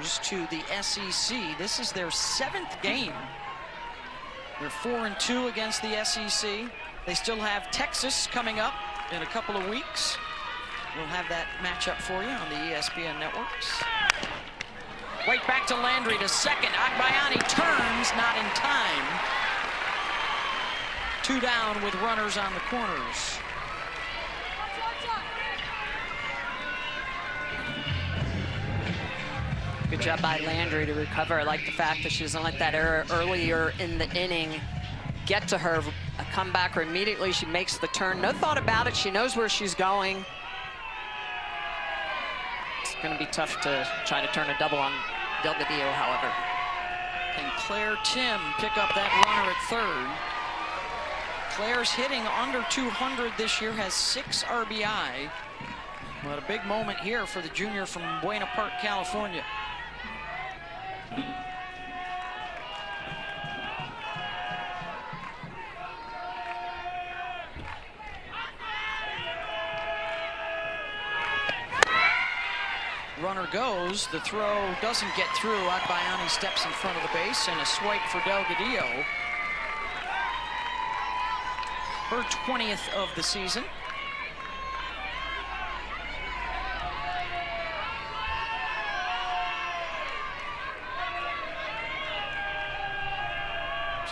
lose to the SEC. This is their 7th game. They're 4-2 against the SEC. They still have Texas coming up in a couple of weeks. We'll have that matchup for you on the ESPN networks. Right back to Landry to second. Agbayani turns, not in time. 2 down with runners on the corners. Good job by Landry to recover. I like the fact that she doesn't let that error earlier in the inning get to her. A comebacker immediately, she makes the turn. No thought about it. She knows where she's going. It's going to be tough to try to turn a double on Delgadillo, however. And Claire Tim pick up that runner at third. Claire's hitting under 200 this year, has 6 RBI. But a big moment here for the junior from Buena Park, California. Runner goes, the throw doesn't get through. Agbayani steps in front of the base and a swipe for Delgadillo. Her 20th of the season.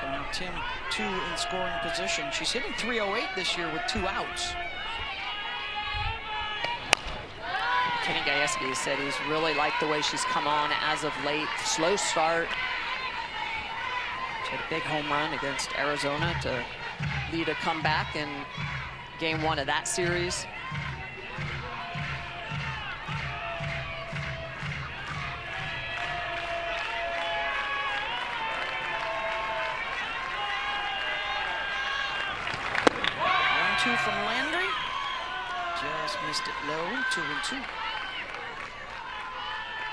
So now Tim 2 in scoring position. She's hitting .308 this year with 2 outs. Kenny Gajewski said he's really liked the way she's come on as of late. Slow start. She had a big home run against Arizona to lead a comeback in game 1 of that series. Two from Landry. Just missed it low, 2-2.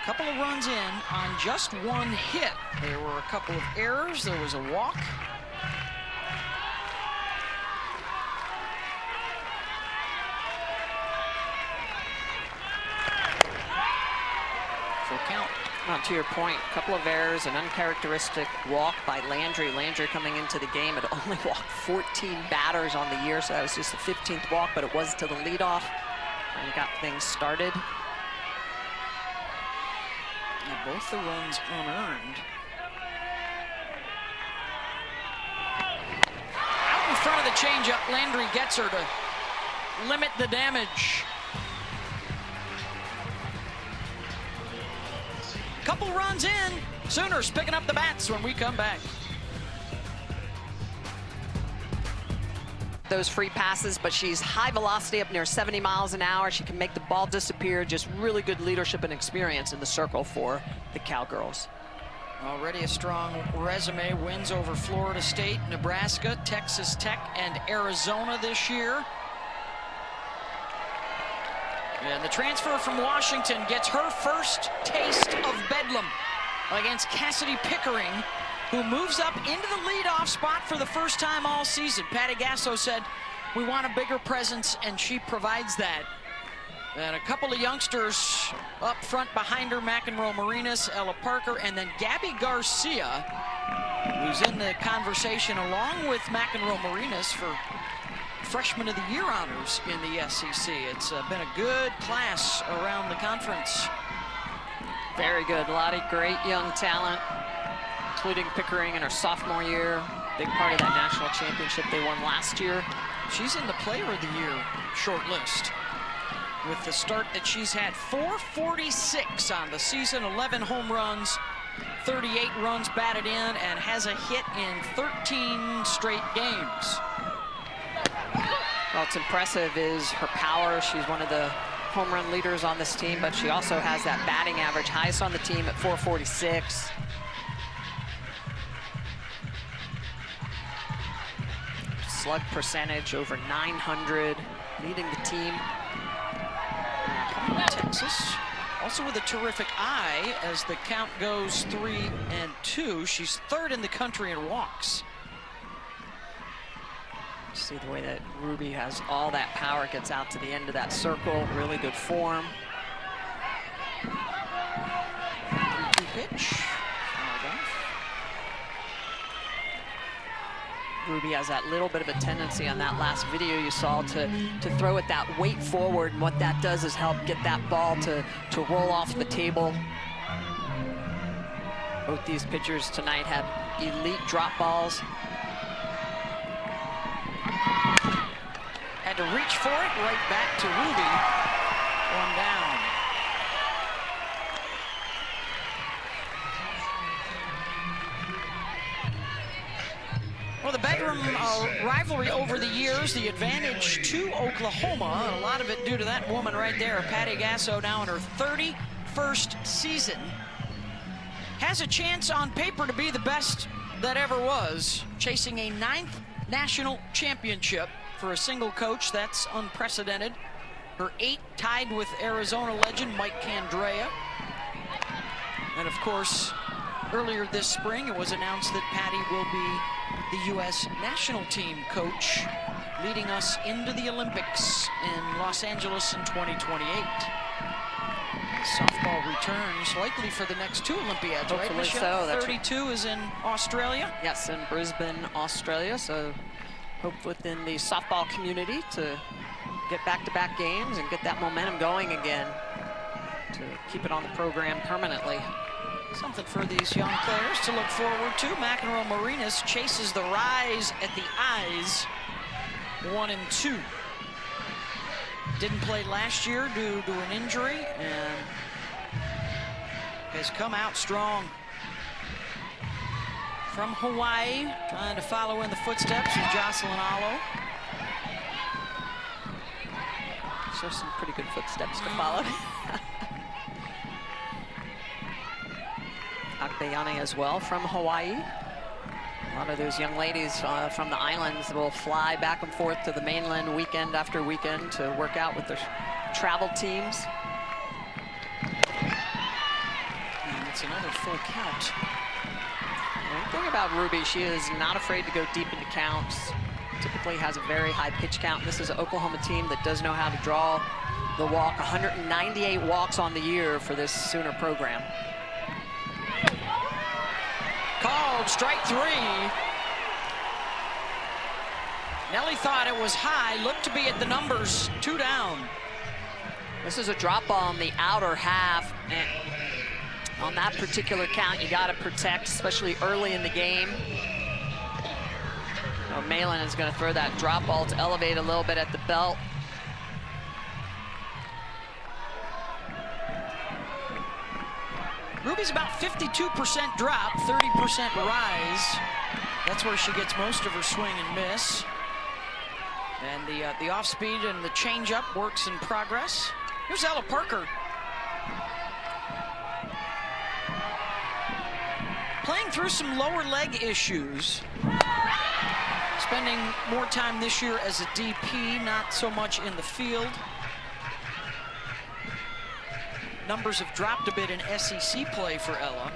Couple of runs in on just 1 hit. There were a couple of errors. There was a walk. Full count. Well, to your point, a couple of errors, an uncharacteristic walk by Landry. Landry coming into the game had only walked 14 batters on the year, so that was just the 15th walk, but it was to the leadoff and got things started. Yeah, both the runs unearned. Out in front of the changeup, Landry gets her to limit the damage. Couple runs in. Sooners picking up the bats when we come back. Those free passes, but she's high velocity up near 70 miles an hour. She can make the ball disappear. Just really good leadership and experience in the circle for the Cowgirls. Already a strong resume. Wins over Florida State, Nebraska, Texas Tech, and Arizona this year. And the transfer from Washington gets her first taste of Bedlam against Cassidy Pickering, who moves up into the leadoff spot for the first time all season. Patty Gasso said, we want a bigger presence, and she provides that. And a couple of youngsters up front behind her, McEnroe Marinas, Ella Parker, and then Gabby Garcia, who's in the conversation along with McEnroe Marinas for Freshman of the Year honors in the SEC. It's been a good class around the conference. Very good. A lot of great young talent, including Pickering in her sophomore year. Big part of that national championship they won last year. She's in the Player of the Year short list with the start that she's had. 446 on the season, 11 home runs, 38 runs batted in, and has a hit in 13 straight games. Well, what's impressive is her power. She's one of the home run leaders on this team, but she also has that batting average, highest on the team at 446. Slug percentage over 900, leading the team. Texas, also with a terrific eye as the count goes 3-2. She's 3rd in the country in walks. See the way that Ruby has all that power, gets out to the end of that circle. Really good form. 3-2 pitch. Ruby has that little bit of a tendency on that last video you saw to throw it that weight forward, and what that does is help get that ball to roll off the table. Both these pitchers tonight have elite drop balls. Had to reach for it, right back to Ruby. One down. Well, the bedroom rivalry over the years, the advantage to Oklahoma, a lot of it due to that woman right there, Patty Gasso, now in her 31st season. Has a chance on paper to be the best that ever was, chasing a 9th national championship for a single coach. That's unprecedented. Her 8 tied with Arizona legend Mike Candrea. And of course, earlier this spring, it was announced that Patty will be the U.S. national team coach, leading us into the Olympics in Los Angeles in 2028. Softball returns likely for the next 2 Olympiads, right, Michelle? So. 32 is in Australia. Yes, in Brisbane, Australia. So hope within the softball community to get back-to-back games and get that momentum going again to keep it on the program permanently. Something for these young players to look forward to. McEnroe Marinas chases the rise at the eyes, 1-2. Didn't play last year due to an injury and has come out strong. From Hawaii, trying to follow in the footsteps of Jocelyn Alo. So some pretty good footsteps to follow. Akbayane as well from Hawaii. A lot of those young ladies from the islands will fly back and forth to the mainland weekend after weekend to work out with their travel teams. And it's another full count. The thing about Ruby, she is not afraid to go deep into counts. Typically has a very high pitch count. This is an Oklahoma team that does know how to draw the walk. 198 walks on the year for this Sooner program. Called strike 3. Nelly thought it was high, looked to be at the numbers, 2 down. This is a drop ball on the outer half. And on that particular count, you got to protect, especially early in the game. Malin is going to throw that drop ball to elevate a little bit at the belt. Ruby's about 52% drop, 30% rise. That's where she gets most of her swing and miss. And the off speed and the changeup works in progress. Here's Ella Parker. Playing through some lower leg issues. Spending more time this year as a DP, not so much in the field. Numbers have dropped a bit in SEC play for Ella,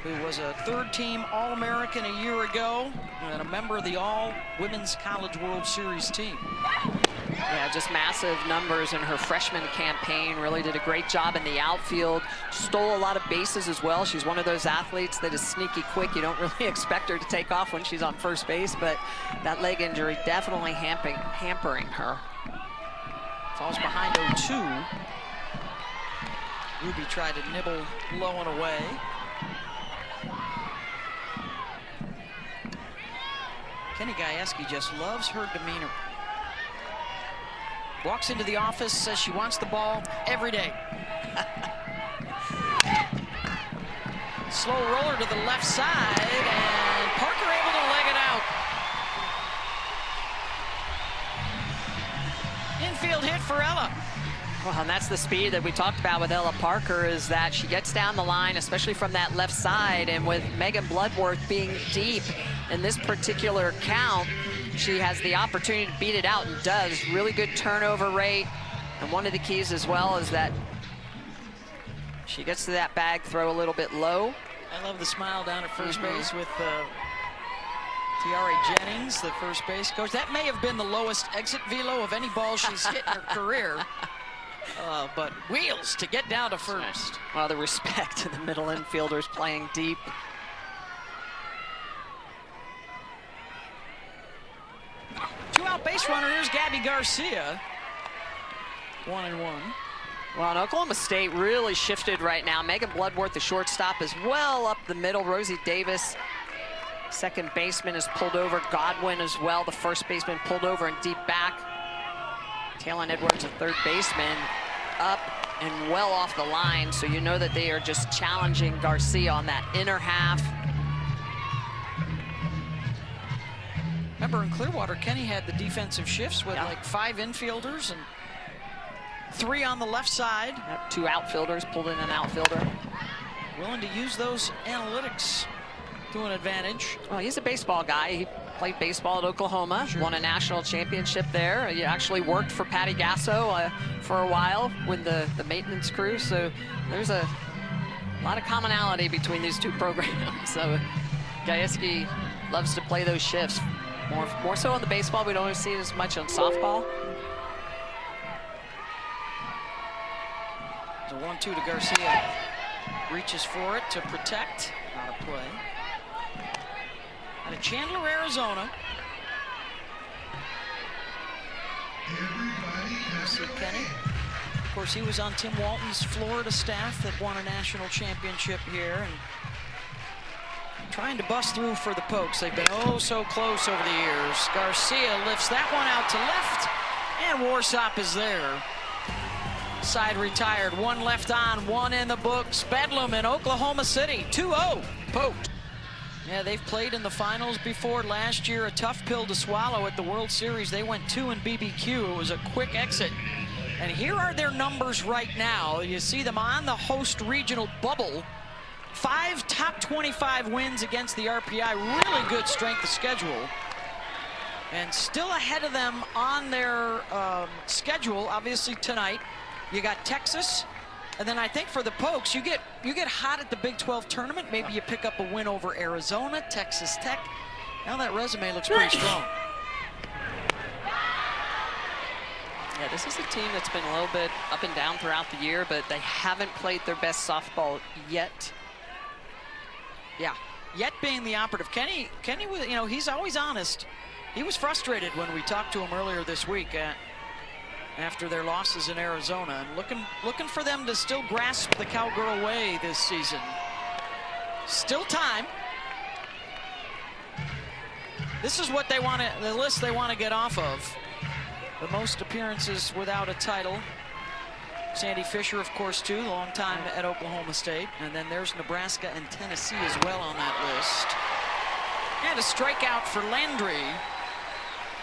who was a 3rd-team All-American a year ago and a member of the All-Women's College World Series team. Yeah, just massive numbers in her freshman campaign. Really did a great job in the outfield. Stole a lot of bases as well. She's one of those athletes that is sneaky quick. You don't really expect her to take off when she's on first base, but that leg injury definitely hampering her. Falls behind 0-2. Ruby tried to nibble low and away. Kenny Gajewski just loves her demeanor. Walks into the office, says she wants the ball every day. Slow roller to the left side, and Parker able to leg it out. Infield hit for Ella. Well, and that's the speed that we talked about with Ella Parker, is that she gets down the line, especially from that left side, and with Megan Bloodworth being deep in this particular count, she has the opportunity to beat it out and does. Really good turnover rate. And one of the keys as well is that she gets to that bag throw a little bit low. I love the smile down at first base with Tiare Jennings, the first base coach. That may have been the lowest exit velo of any ball she's hit in her career. but wheels to get down to first. Well, the respect to the middle infielders playing deep. Two-out base runner. Here's Gabby Garcia. 1-1. Well, and Oklahoma State really shifted right now. Megan Bloodworth, the shortstop, is well up the middle. Rosie Davis, second baseman, is pulled over. Godwin as well, the first baseman, pulled over and deep back. Taylon Edwards, a third baseman, up and well off the line. So you know that they are just challenging Garcia on that inner half. Remember in Clearwater, Kenny had the defensive shifts with like 5 infielders and 3 on the left side. Yep, 2 outfielders, pulled in an outfielder. Willing to use those analytics to an advantage. Well, he's a baseball guy. He played baseball at Oklahoma, won a national championship there. He actually worked for Patty Gasso for a while with the maintenance crew. So there's a lot of commonality between these two programs. So Gajewski loves to play those shifts. More so on the baseball. We don't see it as much on softball. The 1-2 to Garcia. Reaches for it to protect. Not a play. Out of Chandler, Arizona. See Kenny. Of course, he was on Tim Walton's Florida staff that won a national championship here, and trying to bust through for the Pokes. They've been oh so close over the years. Garcia lifts that one out to left, and Warsop is there. Side retired, 1 left on, 1 in the books. Bedlam in Oklahoma City, 2-0, Poked. Yeah, they've played in the finals before. Last year, a tough pill to swallow at the World Series. They went 2 in BBQ. It was a quick exit. And here are their numbers right now. You see them on the host regional bubble. 5 top 25 wins against the RPI. Really good strength of schedule. And still ahead of them on their schedule, obviously tonight. You got Texas, and then I think for the Pokes, you get hot at the Big 12 tournament. Maybe you pick up a win over Arizona, Texas Tech. Now that resume looks pretty strong. Yeah, this is a team that's been a little bit up and down throughout the year, but they haven't played their best softball yet. Yeah, yet being the operative. Kenny was, you know, he's always honest. He was frustrated when we talked to him earlier this week after their losses in Arizona, and looking for them to still grasp the Cowgirl way this season. Still time. This is what they want to, the list they want to get off of. The most appearances without a title. Sandy Fisher, of course, too, long time at Oklahoma State. And then there's Nebraska and Tennessee as well on that list. And a strikeout for Landry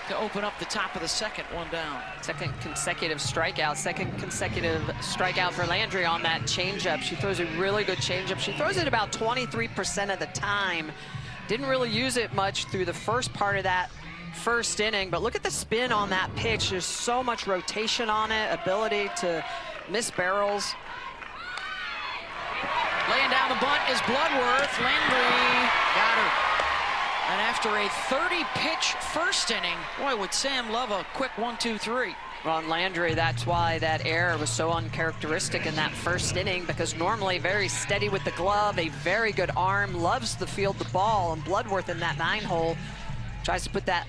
to open up the top of the second, 1 down. Second consecutive strikeout for Landry on that changeup. She throws a really good changeup. She throws it about 23% of the time. Didn't really use it much through the first part of that first inning, but look at the spin on that pitch. There's so much rotation on it, ability to miss barrels. Laying down the bunt is Bloodworth. Landry got her. And after a 30-pitch first inning, boy, would Sam love a quick 1-2-3. Well, and Landry, that's why that error was so uncharacteristic in that first inning, because normally very steady with the glove, a very good arm, loves to field the ball, and Bloodworth in that 9-hole tries to put that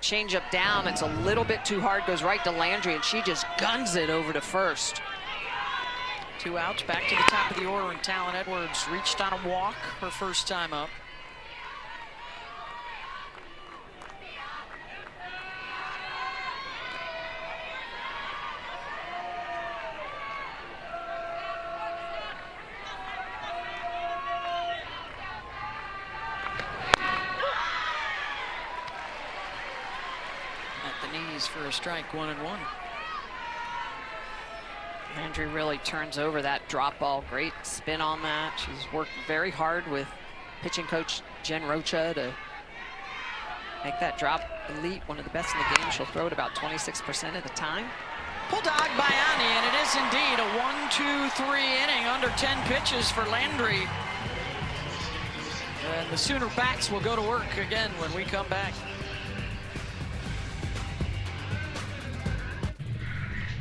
changeup down. It's a little bit too hard, goes right to Landry, and she just guns it over to first. 2 outs, back to the top of the order, and Taylon Edwards reached on a walk her first time up. For a strike, 1-1. Landry really turns over that drop ball. Great spin on that. She's worked very hard with pitching coach Jen Rocha to make that drop elite, one of the best in the game. She'll throw it about 26% of the time. Pulled dog by Ani, and it is indeed a 1-2-3 inning, under 10 pitches for Landry. And the Sooner bats will go to work again when we come back.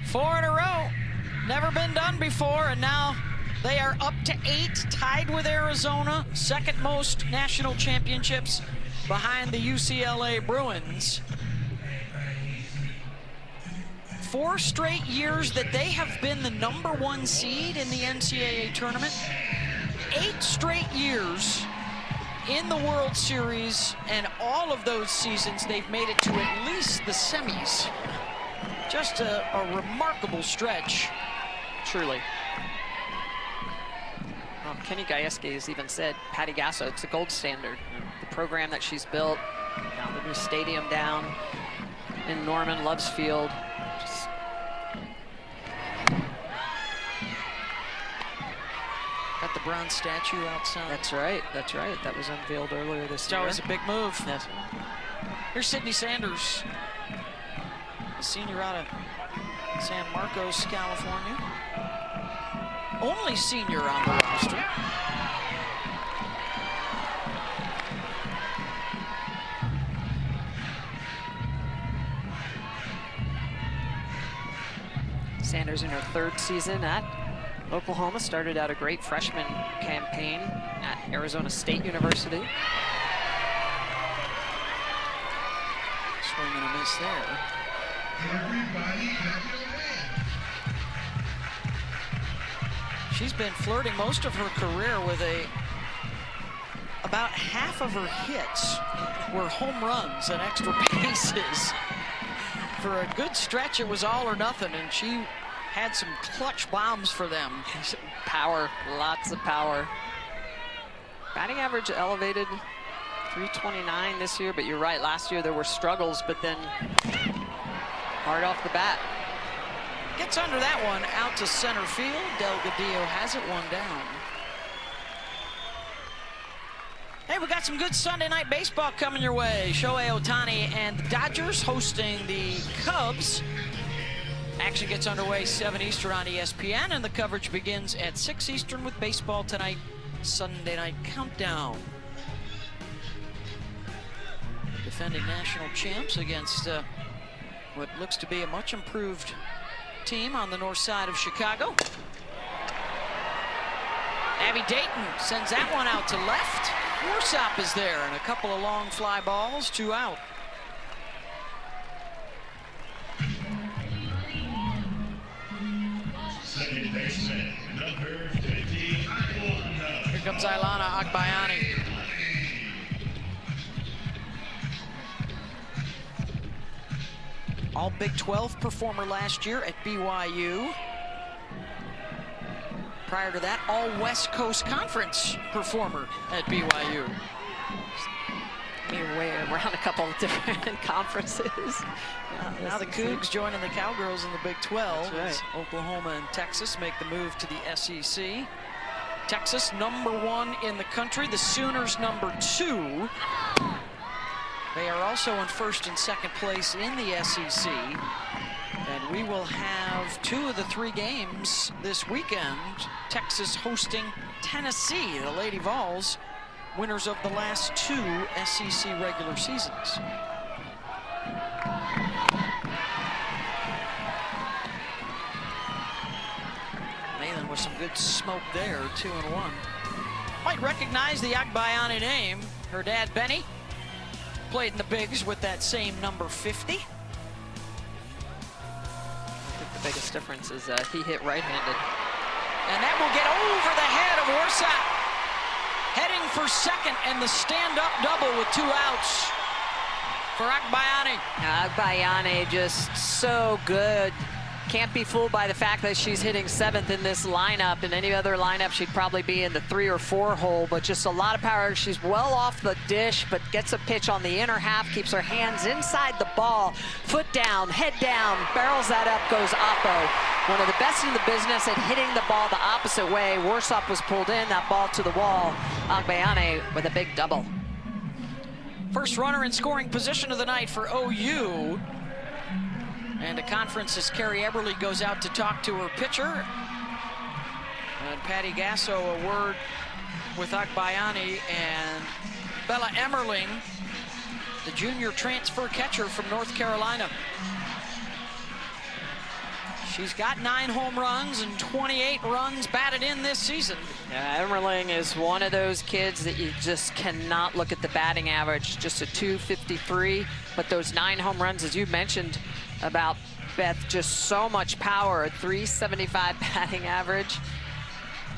4 in a row. Never been done before, and now they are up to 8, tied with Arizona, second most national championships behind the UCLA Bruins. 4 straight years that they have been the #1 seed in the NCAA tournament. 8 straight years in the World Series, and all of those seasons they've made it to at least the semis. Just a remarkable stretch. Truly. Well, Kenny Gajewski has even said, Patty Gasso, it's a gold standard. The program that she's built, now the new stadium down in Norman, Loves Field. Got the bronze statue outside. That's right, that's right. That was unveiled earlier this year. That was a big move. Yes. Here's Sydney Sanders, a senior out of San Marcos, California. Only senior on the roster. Sanders in her 3rd season at Oklahoma, started out a great freshman campaign at Arizona State University. Swing and a miss there. She's been flirting most of her career with about half of her hits were home runs and extra bases. For a good stretch, it was all or nothing, and she had some clutch bombs for them. Power, lots of power. Batting average elevated, 329 this year, but you're right, last year there were struggles, but then hard off the bat. Gets under that one, out to center field. Delgadillo has it, one down. Hey, we got some good Sunday night baseball coming your way. Shohei Ohtani and the Dodgers hosting the Cubs. Action gets underway 7 Eastern on ESPN, and the coverage begins at 6 Eastern with baseball tonight, Sunday night countdown. Defending national champs against what looks to be a much improved team on the north side of Chicago. Abby Dayton sends that one out to left. Worsop is there, and a couple of long fly balls, 2 out. Second baseman, number 50, Here comes Ailana Agbayani. All Big 12 performer last year at BYU. Prior to that, all West Coast Conference performer at BYU. Way around a couple of different conferences. Now the Cougs joining the Cowgirls in the Big 12. That's right. As Oklahoma and Texas make the move to the SEC. Texas #1 in the country, the Sooners #2. They are also in 1st and 2nd place in the SEC. And we will have 2 of the 3 games this weekend. Texas hosting Tennessee, the Lady Vols, winners of the last 2 SEC regular seasons. Nathan with some good smoke there, 2-1. Might recognize the Agbayani name. Her dad, Benny, played in the bigs with that same number 50. I think the biggest difference is he hit right-handed. And that will get over the head of Worsop. Heading for second, and the stand-up double with 2 outs for Agbayani. Agbayani just so good. Can't be fooled by the fact that she's hitting 7th in this lineup. In any other lineup, she'd probably be in the 3 or 4 hole, but just a lot of power. She's well off the dish, but gets a pitch on the inner half, keeps her hands inside the ball, foot down, head down, barrels that up, goes Oppo. One of the best in the business at hitting the ball the opposite way. Worsop was pulled in, that ball to the wall. Agbayani with a big double. First runner in scoring position of the night for OU. And a conference as Carrie Eberle goes out to talk to her pitcher. And Patty Gasso, a word with Agbayani, and Bella Emmerling, the junior transfer catcher from North Carolina. She's got 9 home runs and 28 runs batted in this season. Yeah, Emmerling is one of those kids that you just cannot look at the batting average, just a 253, but those 9 home runs, as you mentioned about Beth, just so much power, a 375 batting average,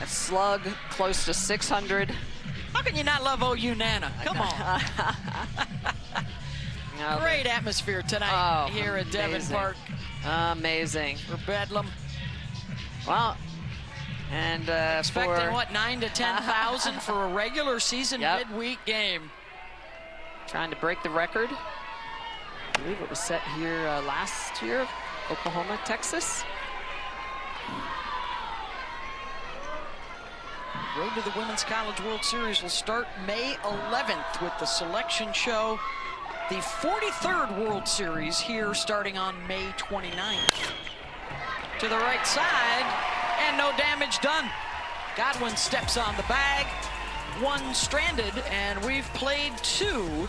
a slug close to 600. How can you not love OU Nana? Come on. Great atmosphere tonight here at Devon Park. Amazing. For Bedlam. Well, and expecting what, 9,000 to 10,000 for a regular season midweek game. Trying to break the record. I believe it was set here last year, Oklahoma, Texas. Road to the Women's College World Series will start May 11th with the selection show. The 43rd World Series here starting on May 29th. To the right side, and no damage done. Godwin steps on the bag, 1 stranded, and we've played 2-0,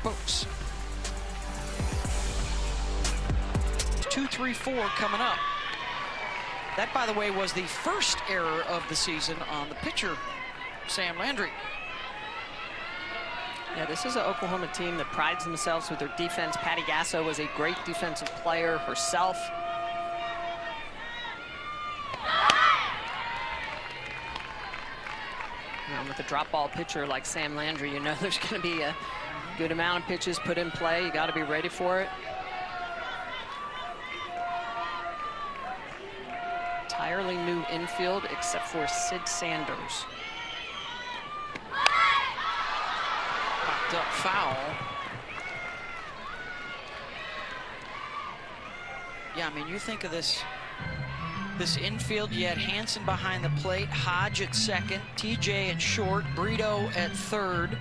folks. 2-3-4 coming up. That, by the way, was the first error of the season on the pitcher, Sam Landry. Yeah, this is an Oklahoma team that prides themselves with their defense. Patty Gasso was a great defensive player herself. And with a drop ball pitcher like Sam Landry, you know there's going to be a good amount of pitches put in play. You got to be ready for it. Entirely new infield except for Sid Sanders. Popped up foul. Yeah, I mean, you think of this infield, you had Hansen behind the plate, Hodge at second, TJ at short, Brito at third.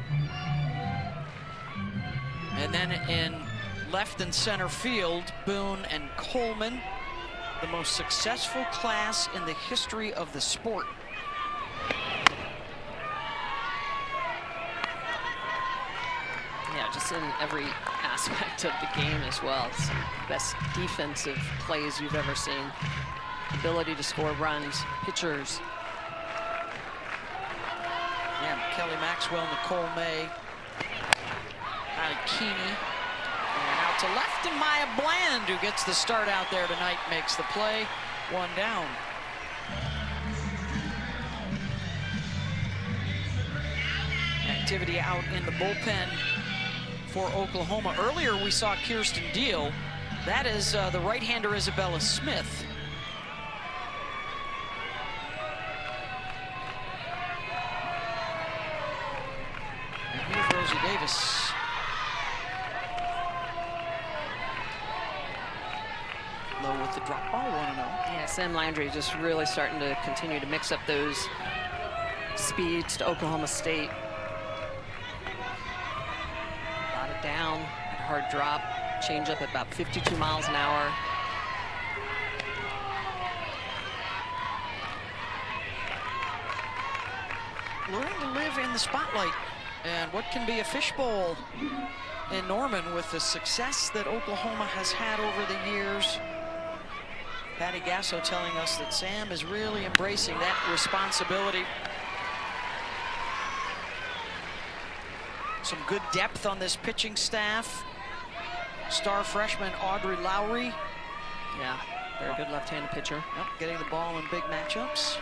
And then in left and center field, Boone and Coleman, the most successful class in the history of the sport. Yeah, just in every aspect of the game as well. It's some of the best defensive plays you've ever seen. Ability to score runs, pitchers. Yeah, Kelly Maxwell, Nicole May, Kylie Keeney. And out to left, and Maya Bland, who gets the start out there tonight, makes the play. 1 down. Activity out in the bullpen for Oklahoma. Earlier we saw Kirsten Deal. That is the right-hander Isabella Smith. And here's Rosie Davis. Low with the drop ball, 1-0. Yeah, Sam Landry just really starting to continue to mix up those speeds to Oklahoma State. Got it down, hard drop, change up at about 52 miles an hour. Learning to live in the spotlight, and what can be a fishbowl in Norman with the success that Oklahoma has had over the years. Patty Gasso telling us that Sam is really embracing that responsibility. Some good depth on this pitching staff. Star freshman Audrey Lowry. Yeah, very good left-handed pitcher. Yep, getting the ball in big matchups.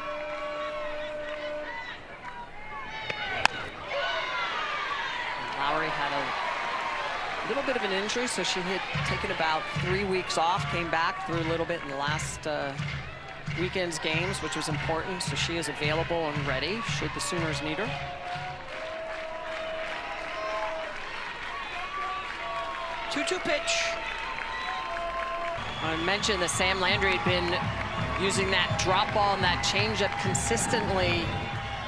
Lowry had a little bit of an injury, so she had taken about 3 weeks off, came back through a little bit in the last weekend's games, which was important, so she is available and ready should the Sooners need her. Two-two pitch. I mentioned that Sam Landry had been using that drop ball and that changeup consistently,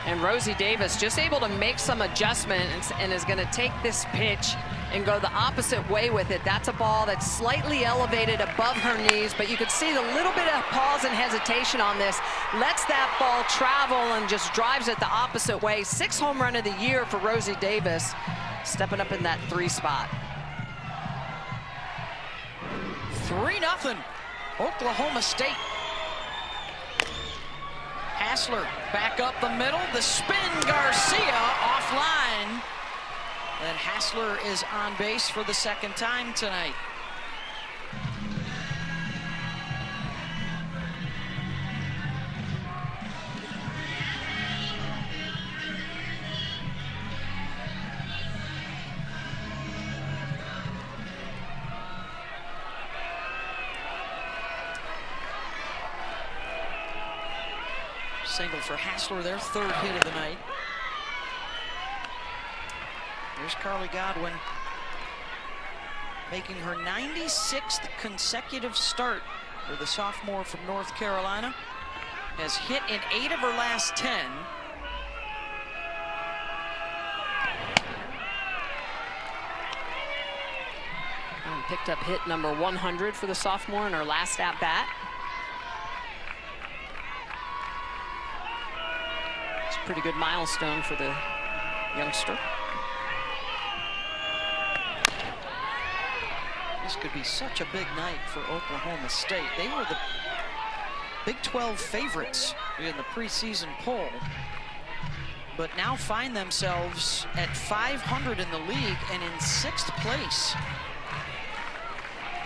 and Rosie Davis just able to make some adjustments and is going to take this pitch and go the opposite way with it. That's a ball that's slightly elevated above her knees, but you could see the little bit of pause and hesitation on this. Lets that ball travel and just drives it the opposite way. 6th home run of the year for Rosie Davis, stepping up in that 3 spot. 3-0. Oklahoma State. Hassler back up the middle. The spin, Garcia offline. And Hassler is on base for the second time tonight. Single for Hassler, their third hit of the night. Here's Carly Godwin making her 96th consecutive start for the sophomore from North Carolina. Has hit in 8 of her last 10. Picked up hit number 100 for the sophomore in her last at-bat. It's a pretty good milestone for the youngster. This could be such a big night for Oklahoma State. They were the Big 12 favorites in the preseason poll, but now find themselves at 500 in the league and in 6th place.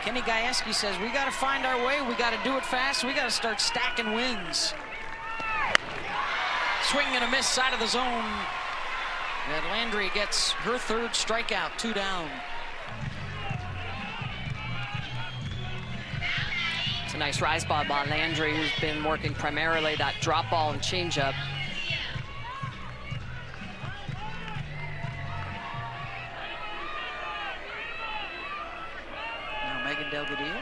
Kenny Gajewski says, we got to find our way. We got to do it fast. We got to start stacking wins. Swing and a miss, side of the zone. And Landry gets her third strikeout, 2 down. It's a nice rise ball by Landry, who's been working primarily that drop ball and changeup. Delgadillo.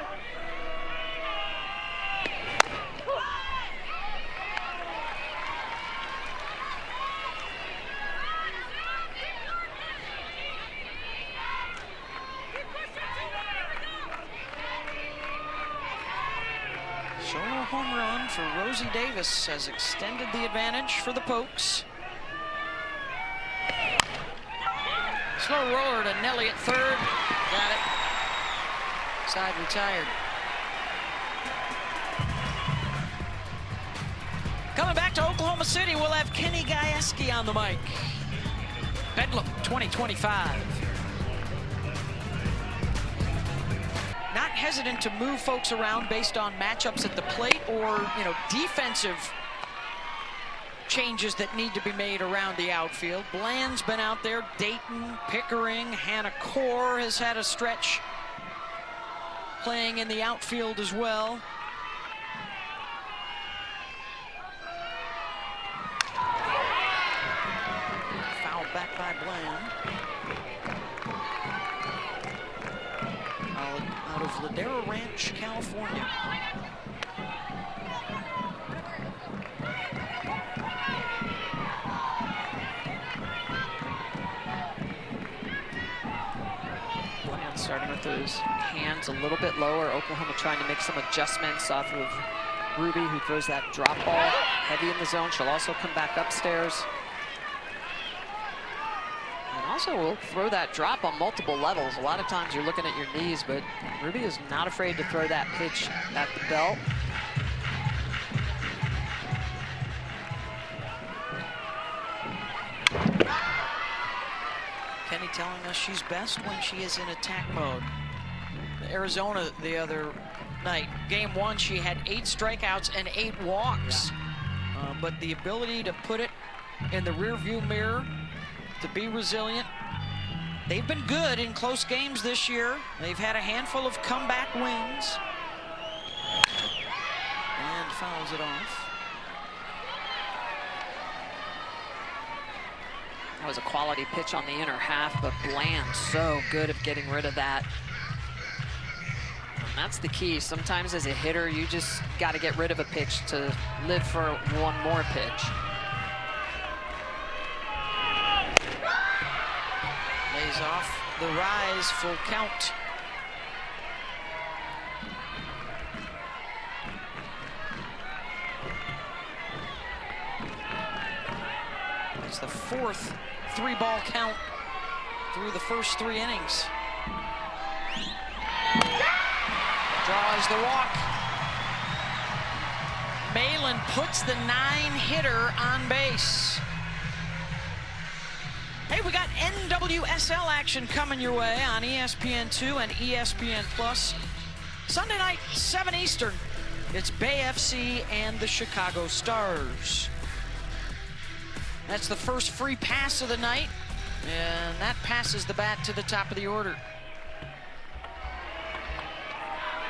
Solo home run for Rosie Davis has extended the advantage for the Pokes. Slow roller to Nelly at third. Got it. Side retired. Coming back to Oklahoma City, we'll have Kenny Gajewski on the mic. Bedlam 2025. Not hesitant to move folks around based on matchups at the plate or, defensive changes that need to be made around the outfield. Bland's been out there. Dayton, Pickering, Hannah Core has had a stretch playing in the outfield as well. Foul back by Bland. Out of Ladera Ranch, California. Starting with those hands a little bit lower. Oklahoma trying to make some adjustments off of Ruby, who throws that drop ball heavy in the zone. She'll also come back upstairs. And also will throw that drop on multiple levels. A lot of times you're looking at your knees, but Ruby is not afraid to throw that pitch at the belt. Kenny telling us she's best when she is in attack mode. Arizona the other night, game 1, she had 8 strikeouts and 8 walks. Yeah. But the ability to put it in the rearview mirror, to be resilient. They've been good in close games this year. They've had a handful of comeback wins. And fouls it off. That was a quality pitch on the inner half, but Bland so good at getting rid of that. And that's the key. Sometimes as a hitter, you just got to get rid of a pitch to live for one more pitch. Lays off the rise, full count. It's the 4th 3-ball count through the first 3 innings. Draws the walk. Malin puts the 9-hitter on base. Hey, we got NWSL action coming your way on ESPN2 and ESPN Plus. Sunday night, 7 Eastern. It's Bay FC and the Chicago Stars. That's the first free pass of the night, and that passes the bat to the top of the order.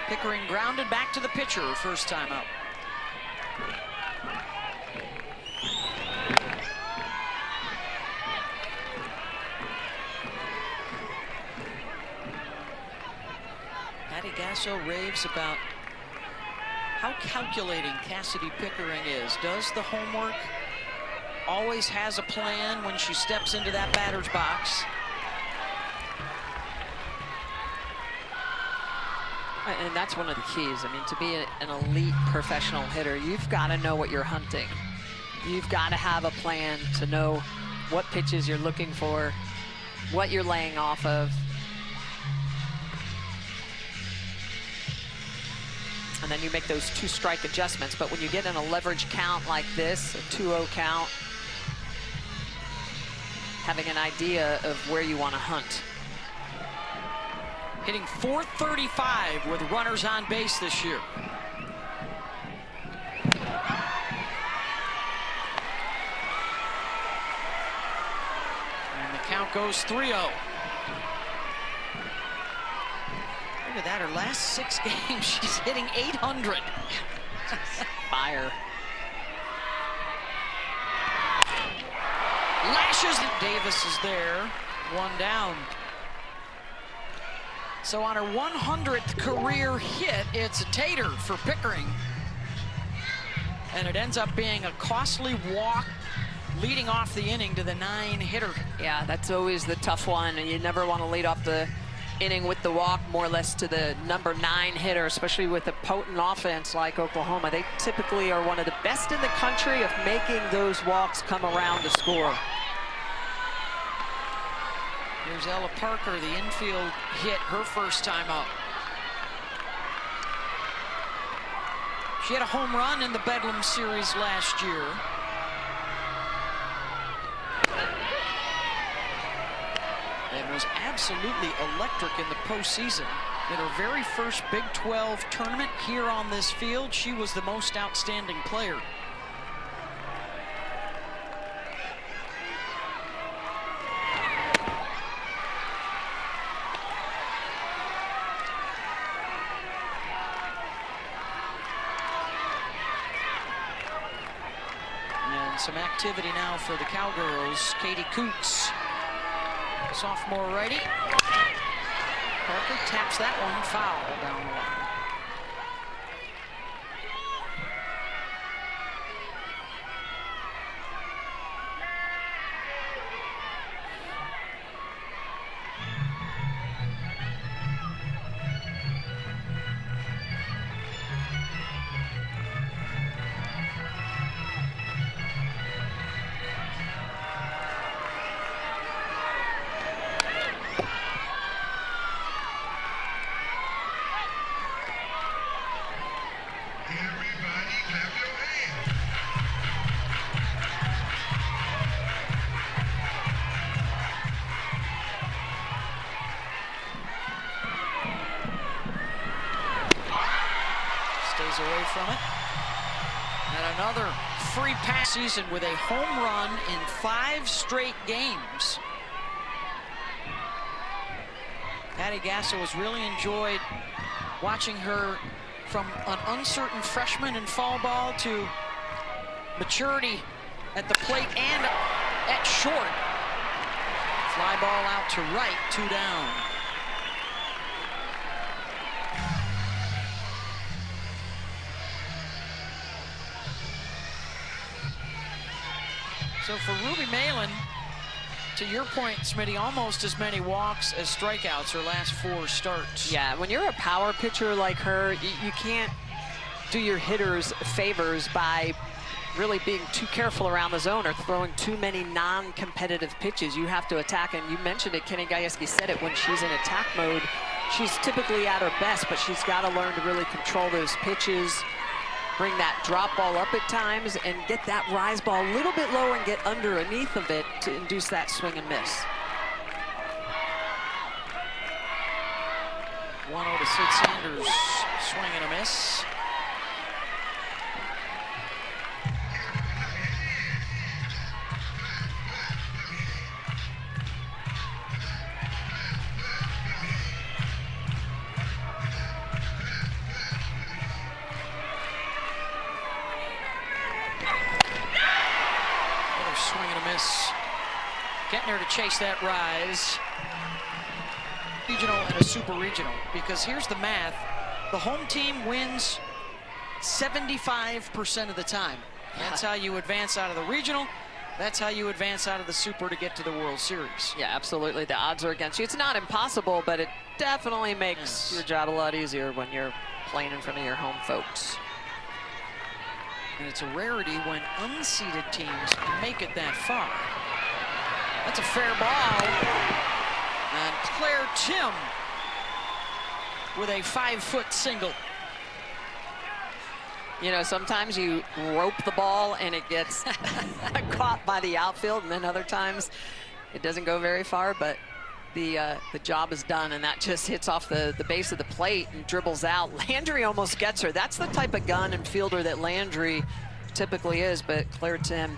Pickering grounded back to the pitcher, first time up. Patty Gasso raves about how calculating Cassidy Pickering is. Does the homework, always has a plan when she steps into that batter's box. And that's one of the keys. I mean, to be an elite professional hitter, you've got to know what you're hunting. You've got to have a plan to know what pitches you're looking for, what you're laying off of. And then you make those 2-strike adjustments. But when you get in a leverage count like this, a 2-0 count, having an idea of where you want to hunt. Hitting .435 with runners on base this year. And the count goes 3-0. Look at that, her last 6 games, she's hitting .800. Fire. Lashes. Davis is there, 1 down. So on her 100th career hit, it's a tater for Pickering. And it ends up being a costly walk leading off the inning to the 9-hitter. Yeah, that's always the tough one. You never want to lead off the inning with the walk, more or less to the number 9 hitter, especially with a potent offense like Oklahoma. They typically are one of the best in the country of making those walks come around to score. Here's Ella Parker, the infield hit, her first time up. She had a home run in the Bedlam series last year. And was absolutely electric in the postseason. In her very first Big 12 tournament here on this field, she was the most outstanding player. Some activity now for the Cowgirls. Katie Koontz, sophomore righty. Parker taps that one foul down the line. Away from it. And another free pass season with a home run in 5 straight games. Patty Gasso has really enjoyed watching her from an uncertain freshman in fall ball to maturity at the plate and at short. Fly ball out to right, 2 down. So for Ruby Malin, to your point, Smitty, almost as many walks as strikeouts her last 4 starts. Yeah, when you're a power pitcher like her, you can't do your hitters favors by really being too careful around the zone or throwing too many non-competitive pitches. You have to attack, and you mentioned it, Kenny Gajewski said it, when she's in attack mode, she's typically at her best, but she's got to learn to really control those pitches bring that drop ball up at times and get that rise ball a little bit lower and get underneath of it to induce that swing and miss. 1-0 to Sid Sanders. Swing and a miss. Another swing and a miss. Getting there to chase that rise. Regional and a super regional, because here's the math. The home team wins 75% of the time. That's how you advance out of the regional. That's how you advance out of the super to get to the World Series. Yeah, absolutely. The odds are against you. It's not impossible, but it definitely makes your job a lot easier when you're playing in front of your home folks. And it's a rarity when unseeded teams make it that far. That's a fair ball. And Claire Tim with a 5-foot single. You know, sometimes you rope the ball and it gets caught by the outfield, and then other times it doesn't go very far, but the job is done, and that just hits off the base of the plate and dribbles out. Landry almost gets her. That's the type of gun and fielder that Landry typically is, but Claire Tim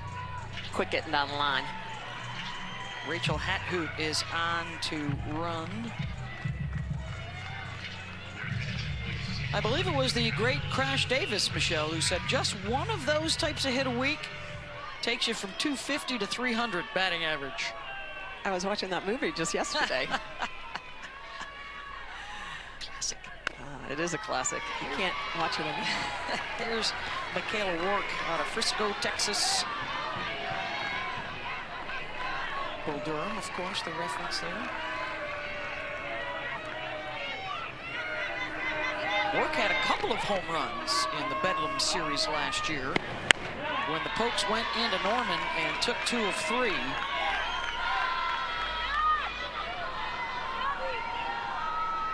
quick getting down the line. Rachel Hathoot is on to run. I believe it was the great Crash Davis, Michelle, who said just one of those types of hit a week takes you from 250 to 300 batting average. I was watching that movie just yesterday. Classic. It is a classic. You can't watch it again. There's Michaela Rourke out of Frisco, Texas. Bull Durham, of course, the reference there. Rourke had a couple of home runs in the Bedlam series last year when the Pokes went into Norman and took 2 of 3.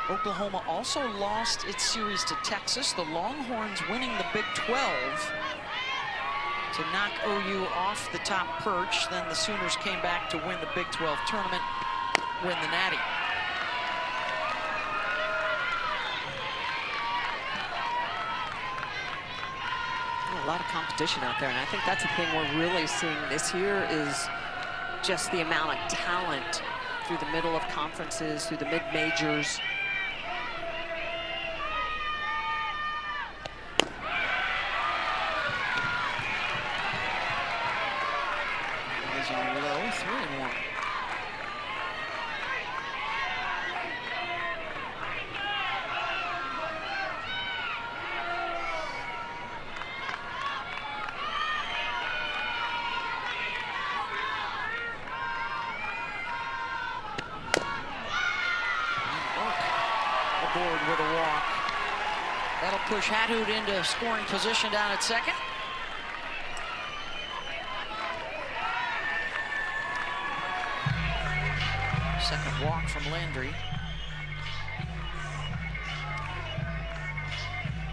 Oklahoma also lost its series to Texas, the Longhorns winning the Big 12 to knock OU off the top perch. Then the Sooners came back to win the Big 12 tournament, win the Natty. A lot of competition out there, and I think that's the thing we're really seeing this year is just the amount of talent through the middle of conferences, through the mid-majors. Low, 3-1. Aboard with a walk. That'll push Hathoot into scoring position down at second. Second walk from Landry.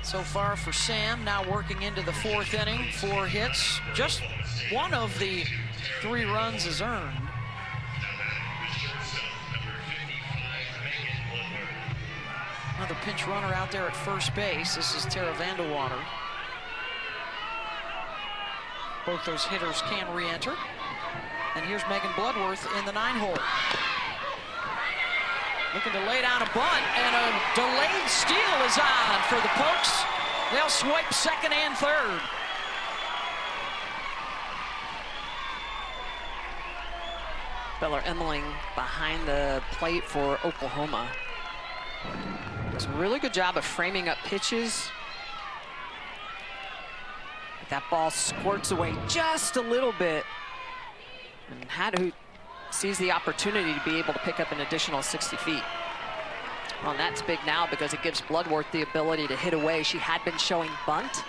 So far for Sam, now working into the 4th inning, 4 hits. Just one of the 3 runs is earned. Another pinch runner out there at first base. This is Tara Vandewater. Both those hitters can re-enter. And here's Megan Bloodworth in the 9-hole. Looking to lay down a bunt, and a delayed steal is on for the Pokes. They'll swipe second and third. Bella Emmeling behind the plate for Oklahoma. Does a really good job of framing up pitches. But that ball squirts away just a little bit. And Hathoot sees the opportunity to be able to pick up an additional 60 feet. Well, and that's big now because it gives Bloodworth the ability to hit away. She had been showing bunt.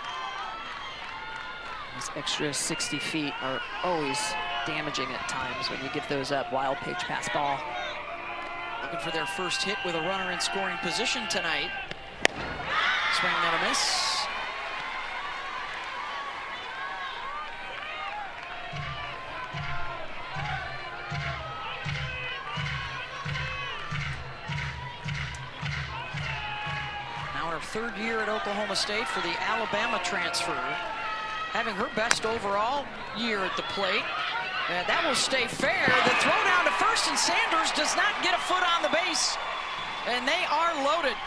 Those extra 60 feet are always damaging at times when you give those up. Wild pitch pass ball. Looking for their first hit with a runner in scoring position tonight. Swing and a miss. third year at Oklahoma State for the Alabama transfer, having her best overall year at the plate. And that will stay fair. The throw down to first, and Sanders does not get a foot on the base. And they are loaded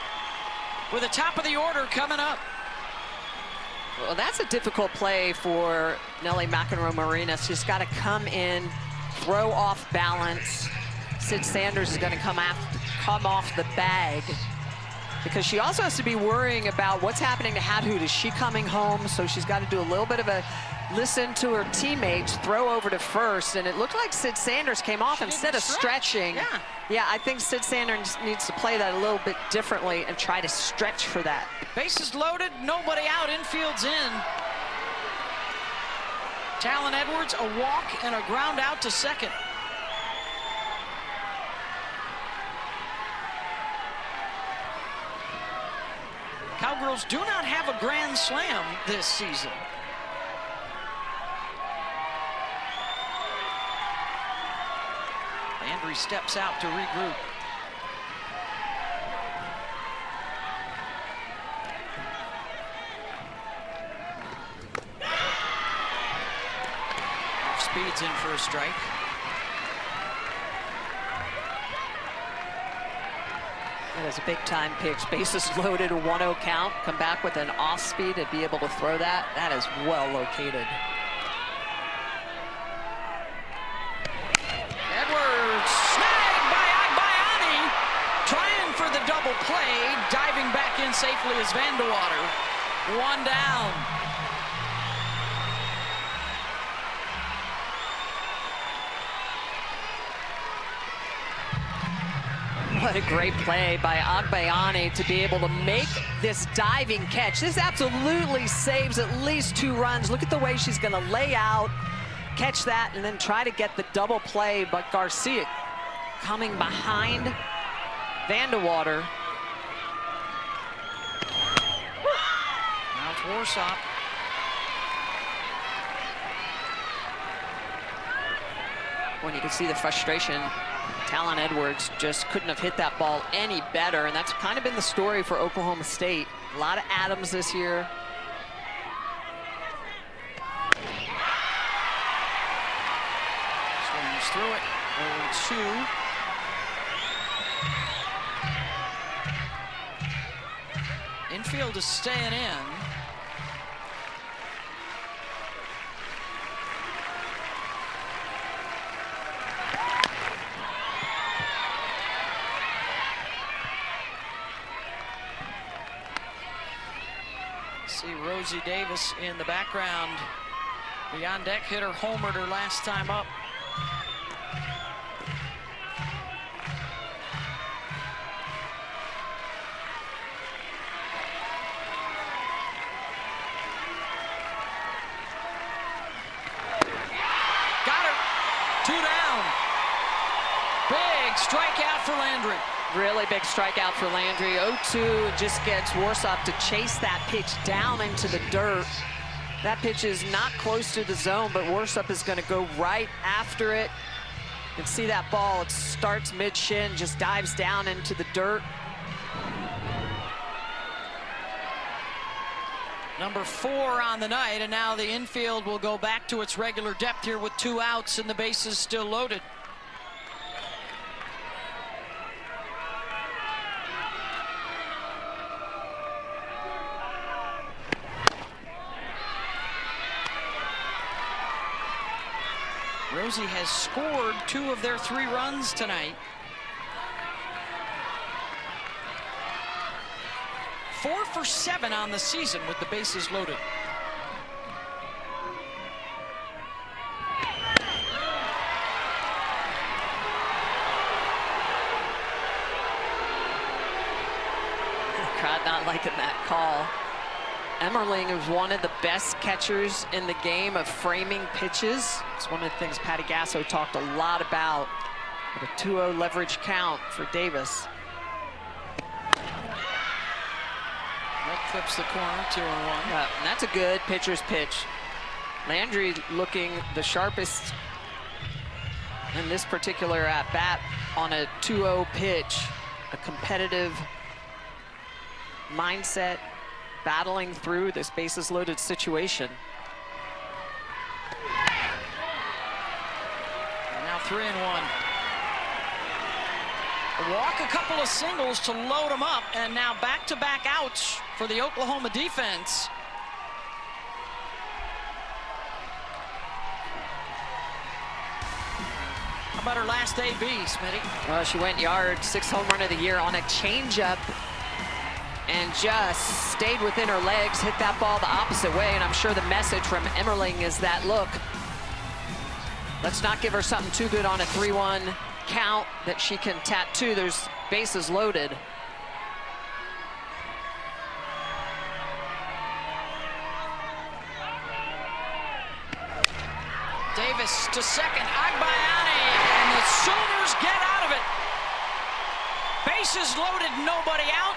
with the top of the order coming up. Well, that's a difficult play for Nelly McEnroe-Marina. She's got to come in, throw off balance. Sid Sanders is going to come off the bag, because she also has to be worrying about what's happening to Hadhoot. Is she coming home? So she's got to do a little bit of a listen to her teammates, throw over to first, and it looked like Sid Sanders came off instead of stretching. Yeah, I think Sid Sanders needs to play that a little bit differently and try to stretch for that. Bases loaded, nobody out, infield's in. Talon Edwards, a walk and a ground out to second. Cowgirls do not have a grand slam this season. Landry steps out to regroup. Speed's in for a strike. That is a big time pitch. Bases loaded, a 1-0 count. Come back with an off speed and be able to throw that. That is well located. Edwards snagged by Agbayani, trying for the double play, diving back in safely as Vandewater. One down. What a great play by Agbayani to be able to make this diving catch. This absolutely saves at least 2 runs. Look at the way she's going to lay out, catch that, and then try to get the double play. But Garcia coming behind Vandewater. Now it's Warsop. When you can see the frustration, Talon Edwards just couldn't have hit that ball any better, and that's kind of been the story for Oklahoma State. A lot of Adams this year. Swings through it. 0-2. Infield is staying in. See Rosie Davis in the background. The on-deck hitter homered her last time up. Got her. 2 down. Big strikeout for Landry. Really big strikeout for Landry. 0-2, just gets Warsop to chase that pitch down into the dirt. That pitch is not close to the zone, but Warsop is going to go right after it. You can see that ball, it starts mid-shin, just dives down into the dirt. Number 4 on the night, and now the infield will go back to its regular depth here with 2 outs and the bases still loaded. Rosie has scored 2 of their 3 runs tonight. 4 for 7 on the season with the bases loaded. Crowd not liking that call. Emmerling is one of the best catchers in the game of framing pitches. It's one of the things Patty Gasso talked a lot about. With a 2-0 leverage count for Davis. That clips the corner, 2-1. Yeah, and that's a good pitcher's pitch. Landry looking the sharpest in this particular at-bat on a 2-0 pitch. A competitive mindset, battling through this bases loaded situation. And now 3-1. Walk a couple of singles to load them up, and now back-to-back outs for the Oklahoma defense. How about her last AB, Smitty? Well, she went yard, 6th home run of the year on a changeup, and just stayed within her legs, hit that ball the opposite way, and I'm sure the message from Emmerling is that, look, let's not give her something too good on a 3-1 count that she can tattoo. There's bases loaded. Davis to second, Agbayani, and the Sooners get out of it. Bases loaded, nobody out,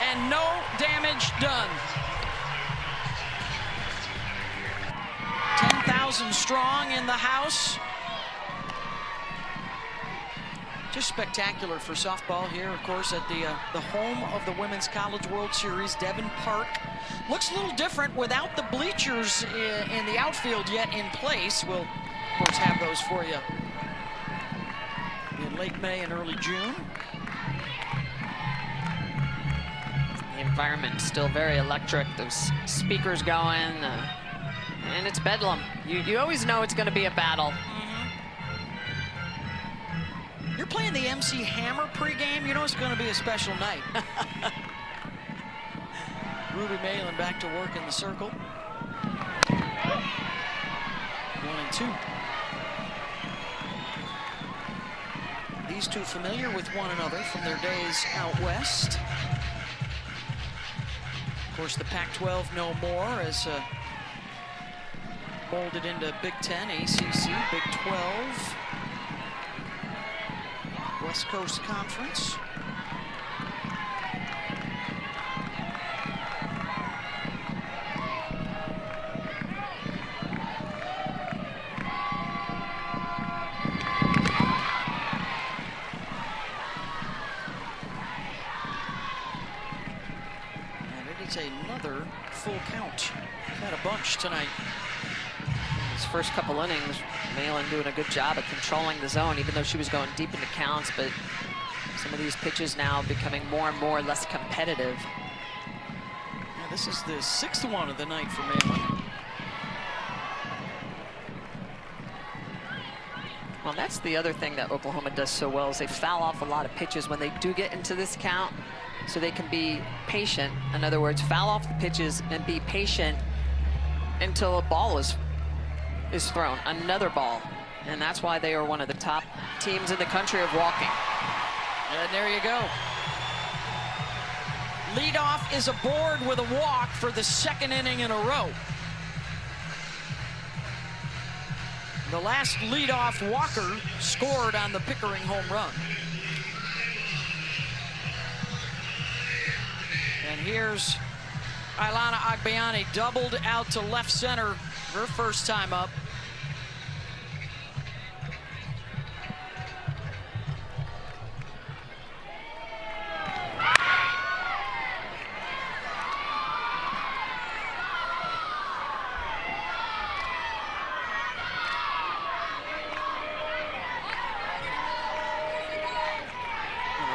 and no damage done. 10,000 strong in the house. Just spectacular for softball here, of course, at the home of the Women's College World Series, Devon Park. Looks a little different without the bleachers in the outfield yet in place. We'll, of course, have those for you in late May and early June. The environment still very electric. Those speakers going, and it's bedlam. You always know it's going to be a battle. You're playing the MC Hammer pregame, you know it's going to be a special night. Ruby Malin back to work in the circle. 1-2. These two familiar with one another from their days out west. Of course, the Pac-12 no more as molded into Big Ten, ACC, Big 12. West Coast Conference. And it is another full count. Got a bunch tonight. His first couple innings, Malin doing a good job of controlling the zone, even though she was going deep into counts, but some of these pitches now becoming more and more less competitive. Yeah, this is the 6th one of the night for Malin. Well, that's the other thing that Oklahoma does so well is they foul off a lot of pitches when they do get into this count, so they can be patient. In other words, foul off the pitches and be patient until a ball is thrown, another ball. And that's why they are one of the top teams in the country of walking. And there you go. Leadoff is aboard with a walk for the 2nd inning in a row. The last leadoff walker scored on the Pickering home run. And here's Ailana Agbayani, doubled out to left center her first time up.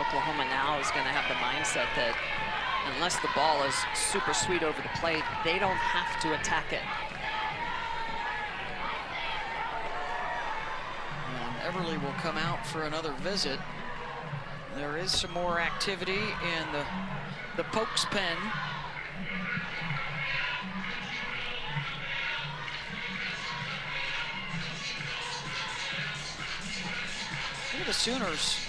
Oklahoma now is going to have the mindset that unless the ball is super sweet over the plate, they don't have to attack it. And Everly will come out for another visit. There is some more activity in the Pokes pen. Look at the Sooners.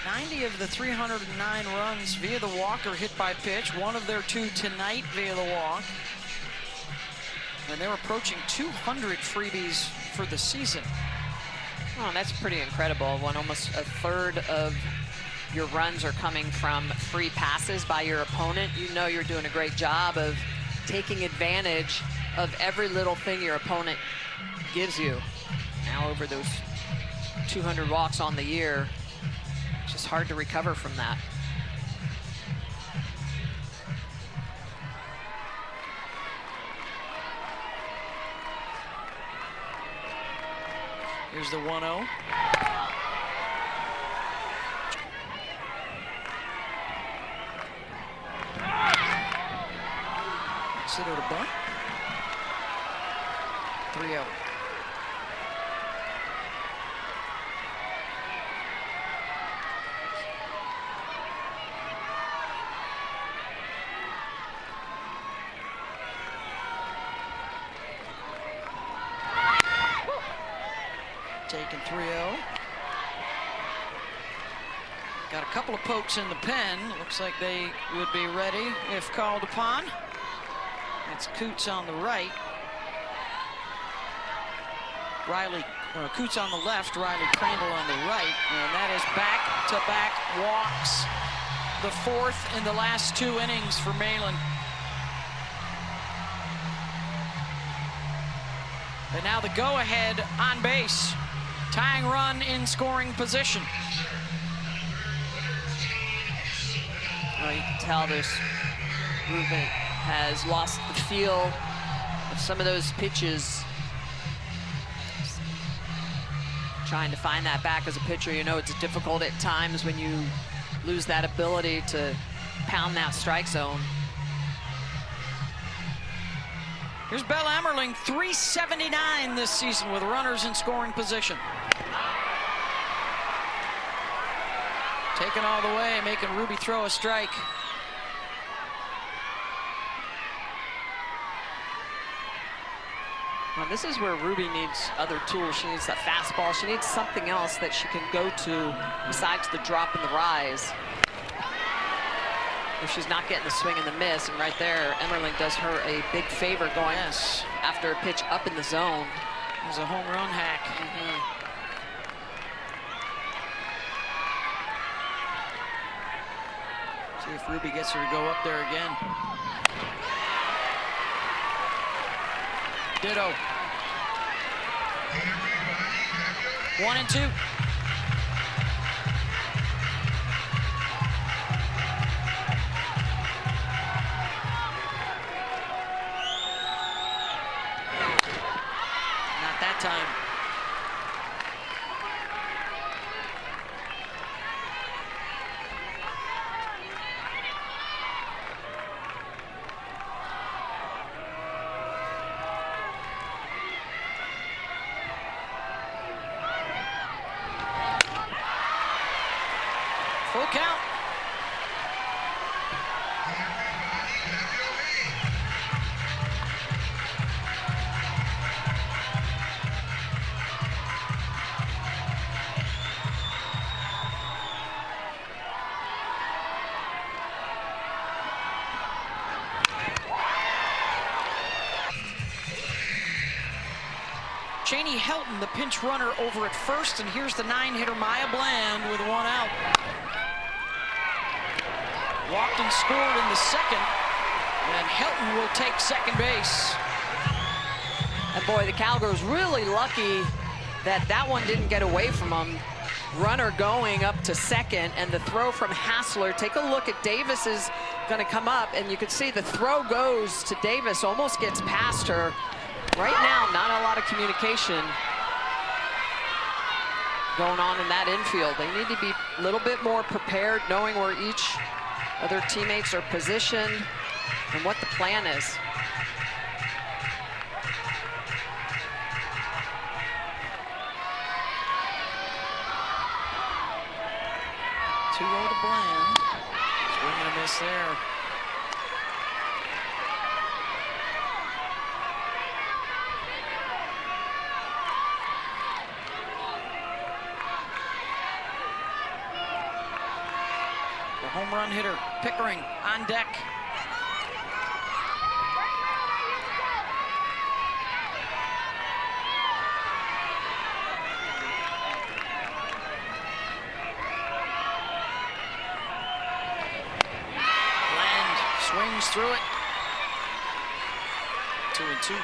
90 of the 309 runs via the walk or hit by pitch. One of their 2 tonight via the walk. And they're approaching 200 freebies for the season. Oh, that's pretty incredible. When almost a third of your runs are coming from free passes by your opponent, you know you're doing a great job of taking advantage of every little thing your opponent gives you. Now over those 200 walks on the year, it's just hard to recover from that. Here's the 1-0. Considered a bunt. 3-0. Taking 3-0. Got a couple of pokes in the pen. Looks like they would be ready if called upon. That's Coots on the right. Coots on the left, Riley Crandall on the right. And that is back-to-back walks. The fourth in the last 2 innings for Malin. And now the go-ahead on base. Tying run in scoring position. Well, you can tell there's movement has lost the feel of some of those pitches. Trying to find that back as a pitcher, you know it's difficult at times when you lose that ability to pound that strike zone. Here's Bell Emmerling, 379 this season with runners in scoring position. Taken all the way, making Ruby throw a strike. Well, this is where Ruby needs other tools. She needs that fastball. She needs something else that she can go to besides the drop and the rise. If she's not getting the swing and the miss, and right there, Emmerling does her a big favor going after a pitch up in the zone. It was a home run hack. See if Ruby gets her to go up there again. Ditto. 1-2. Not that time. Full count. Cheney Helton, the pinch runner, over at first, and here's the 9-hitter Maya Bland with 1 out. Walked and scored in the second, and Helton will take second base. And boy, the Cowgirls really lucky that that one didn't get away from them. Runner going up to second, and the throw from Hassler. Take a look at Davis is going to come up, and you can see the throw goes to Davis, almost gets past her. Right now, not a lot of communication going on in that infield. They need to be a little bit more prepared, knowing where each of their teammates are positioned and what the plan is. Two to Bland. Swing and a miss there. The home run hitter, Pickering, on deck. Bland swings through it. 2-2.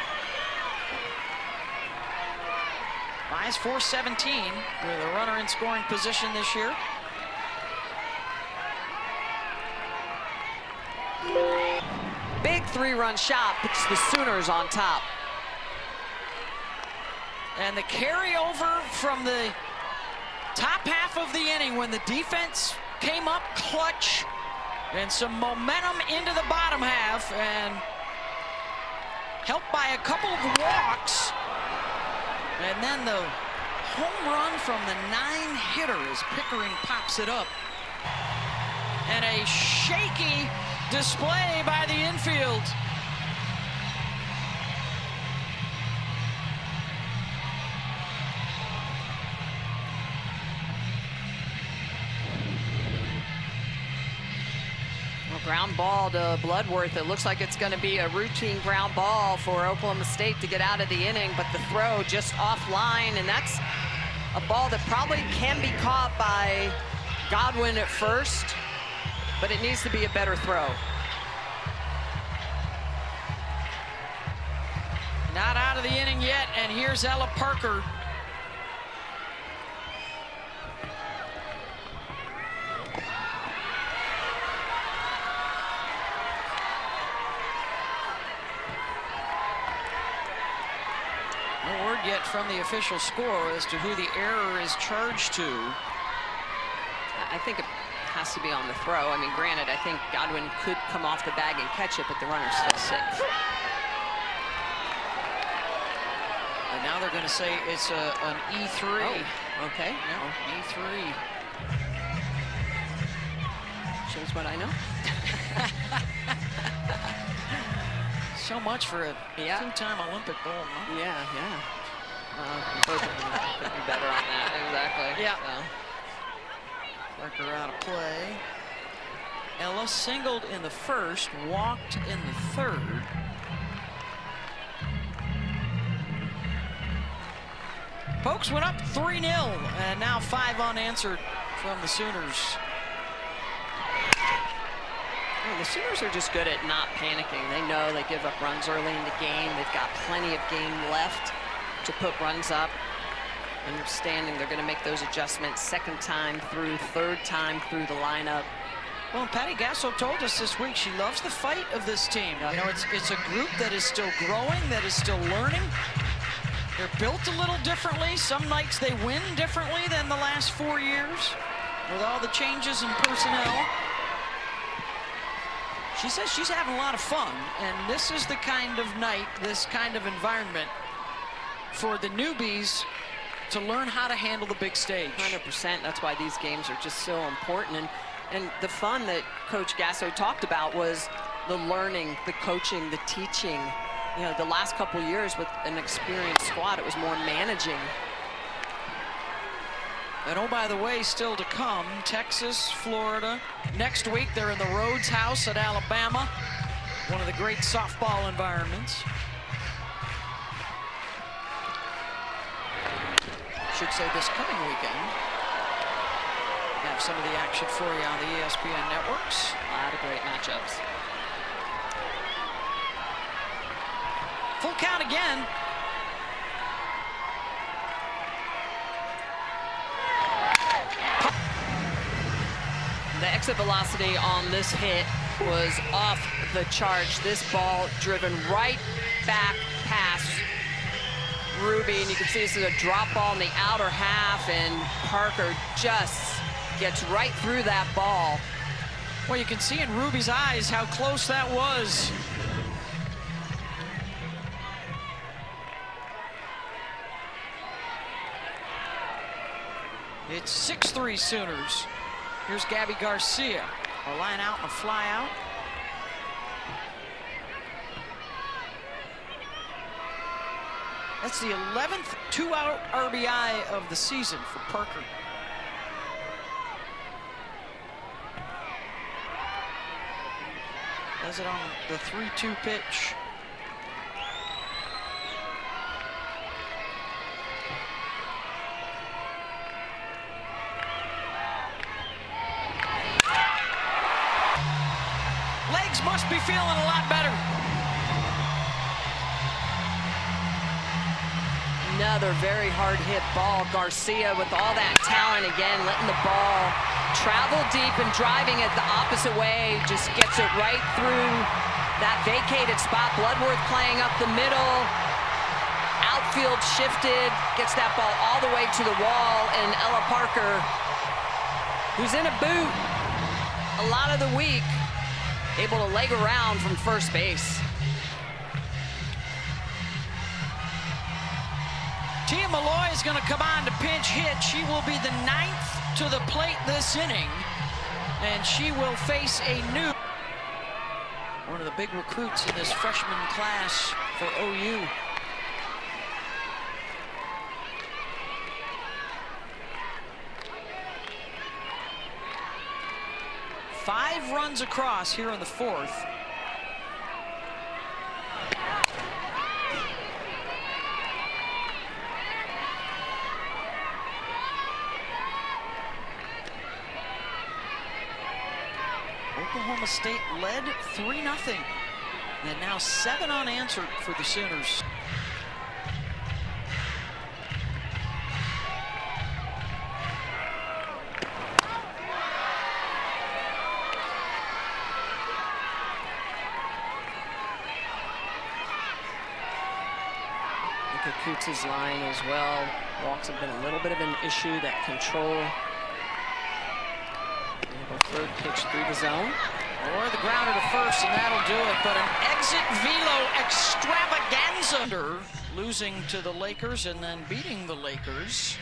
Buys 417 with a runner in scoring position this year. Big 3-run shot puts the Sooners on top. And the carryover from the top half of the inning when the defense came up clutch and some momentum into the bottom half, and helped by a couple of walks, and then the home run from the 9-hitter as Pickering pops it up, and a shaky display by the infield. Ground ball to Bloodworth. It looks like it's going to be a routine ground ball for Oklahoma State to get out of the inning, but the throw just offline, and that's a ball that probably can be caught by Godwin at first, but it needs to be a better throw. Not out of the inning yet, and here's Ella Parker. No word yet from the official score as to who the error is charged to. I think it has to be on the throw. I mean, granted, I think Godwin could come off the bag and catch it, but the runner's still safe. And now they're going to say it's an E3. Oh, okay. No, E3. Shows what I know. So much for a two-time Olympic gold, huh? Yeah. Both of them could be better on that. Exactly. Yeah. So. Parker out of play. Ella singled in the first, walked in the third. Pokes went up 3-0, and now 5 unanswered from the Sooners. Well, the Sooners are just good at not panicking. They know they give up runs early in the game. They've got plenty of game left to put runs up. Understanding they're going to make those adjustments second time through, third time through the lineup. Well, Patty Gasso told us this week she loves the fight of this team. You know, it's a group that is still growing, that is still learning. They're built a little differently. Some nights they win differently than the last 4 years with all the changes in personnel. She says she's having a lot of fun, and this is the kind of night, this kind of environment for the newbies to learn how to handle the big stage. 100%. That's why these games are just so important. And the fun that Coach Gasso talked about was the learning, the coaching, the teaching. You know, the last couple years with an experienced squad, it was more managing. And oh, by the way, still to come, Texas, Florida. Next week, they're in the Rhodes House at Alabama, one of the great softball environments. Should say this coming weekend. Have some of the action for you on the ESPN networks. A lot of great matchups. Full count again. The exit velocity on this hit was off the charts. This ball driven right back past Ruby, and you can see this is a drop ball in the outer half, and Parker just gets right through that ball. Well, you can see in Ruby's eyes how close that was. It's 6-3 Sooners. Here's Gabby Garcia. A line out and a fly out. That's the 11th two-out RBI of the season for Parker. Does it on the 3-2 pitch. Legs must be feeling a lot better. Another very hard hit ball. Garcia with all that talent again, letting the ball travel deep and driving it the opposite way. Just gets it right through that vacated spot. Bloodworth playing up the middle. Out backfield, shifted, gets that ball all the way to the wall, and Ella Parker, who's in a boot a lot of the week, able to leg around from first base. Tia Malloy is going to come on to pinch hit. She will be the 9th to the plate this inning, and she will face a new, one of the big recruits in this freshman class for OU. Five runs across here in the 4th. Oklahoma State led 3-0. And now 7 unanswered for the Sooners. Look at Coots' line as well. Walks have been a little bit of an issue, that control. Third pitch through the zone. Or the grounder to first, and that'll do it. But an exit velo extravaganza. Losing to the Lakers and then beating the Lakers.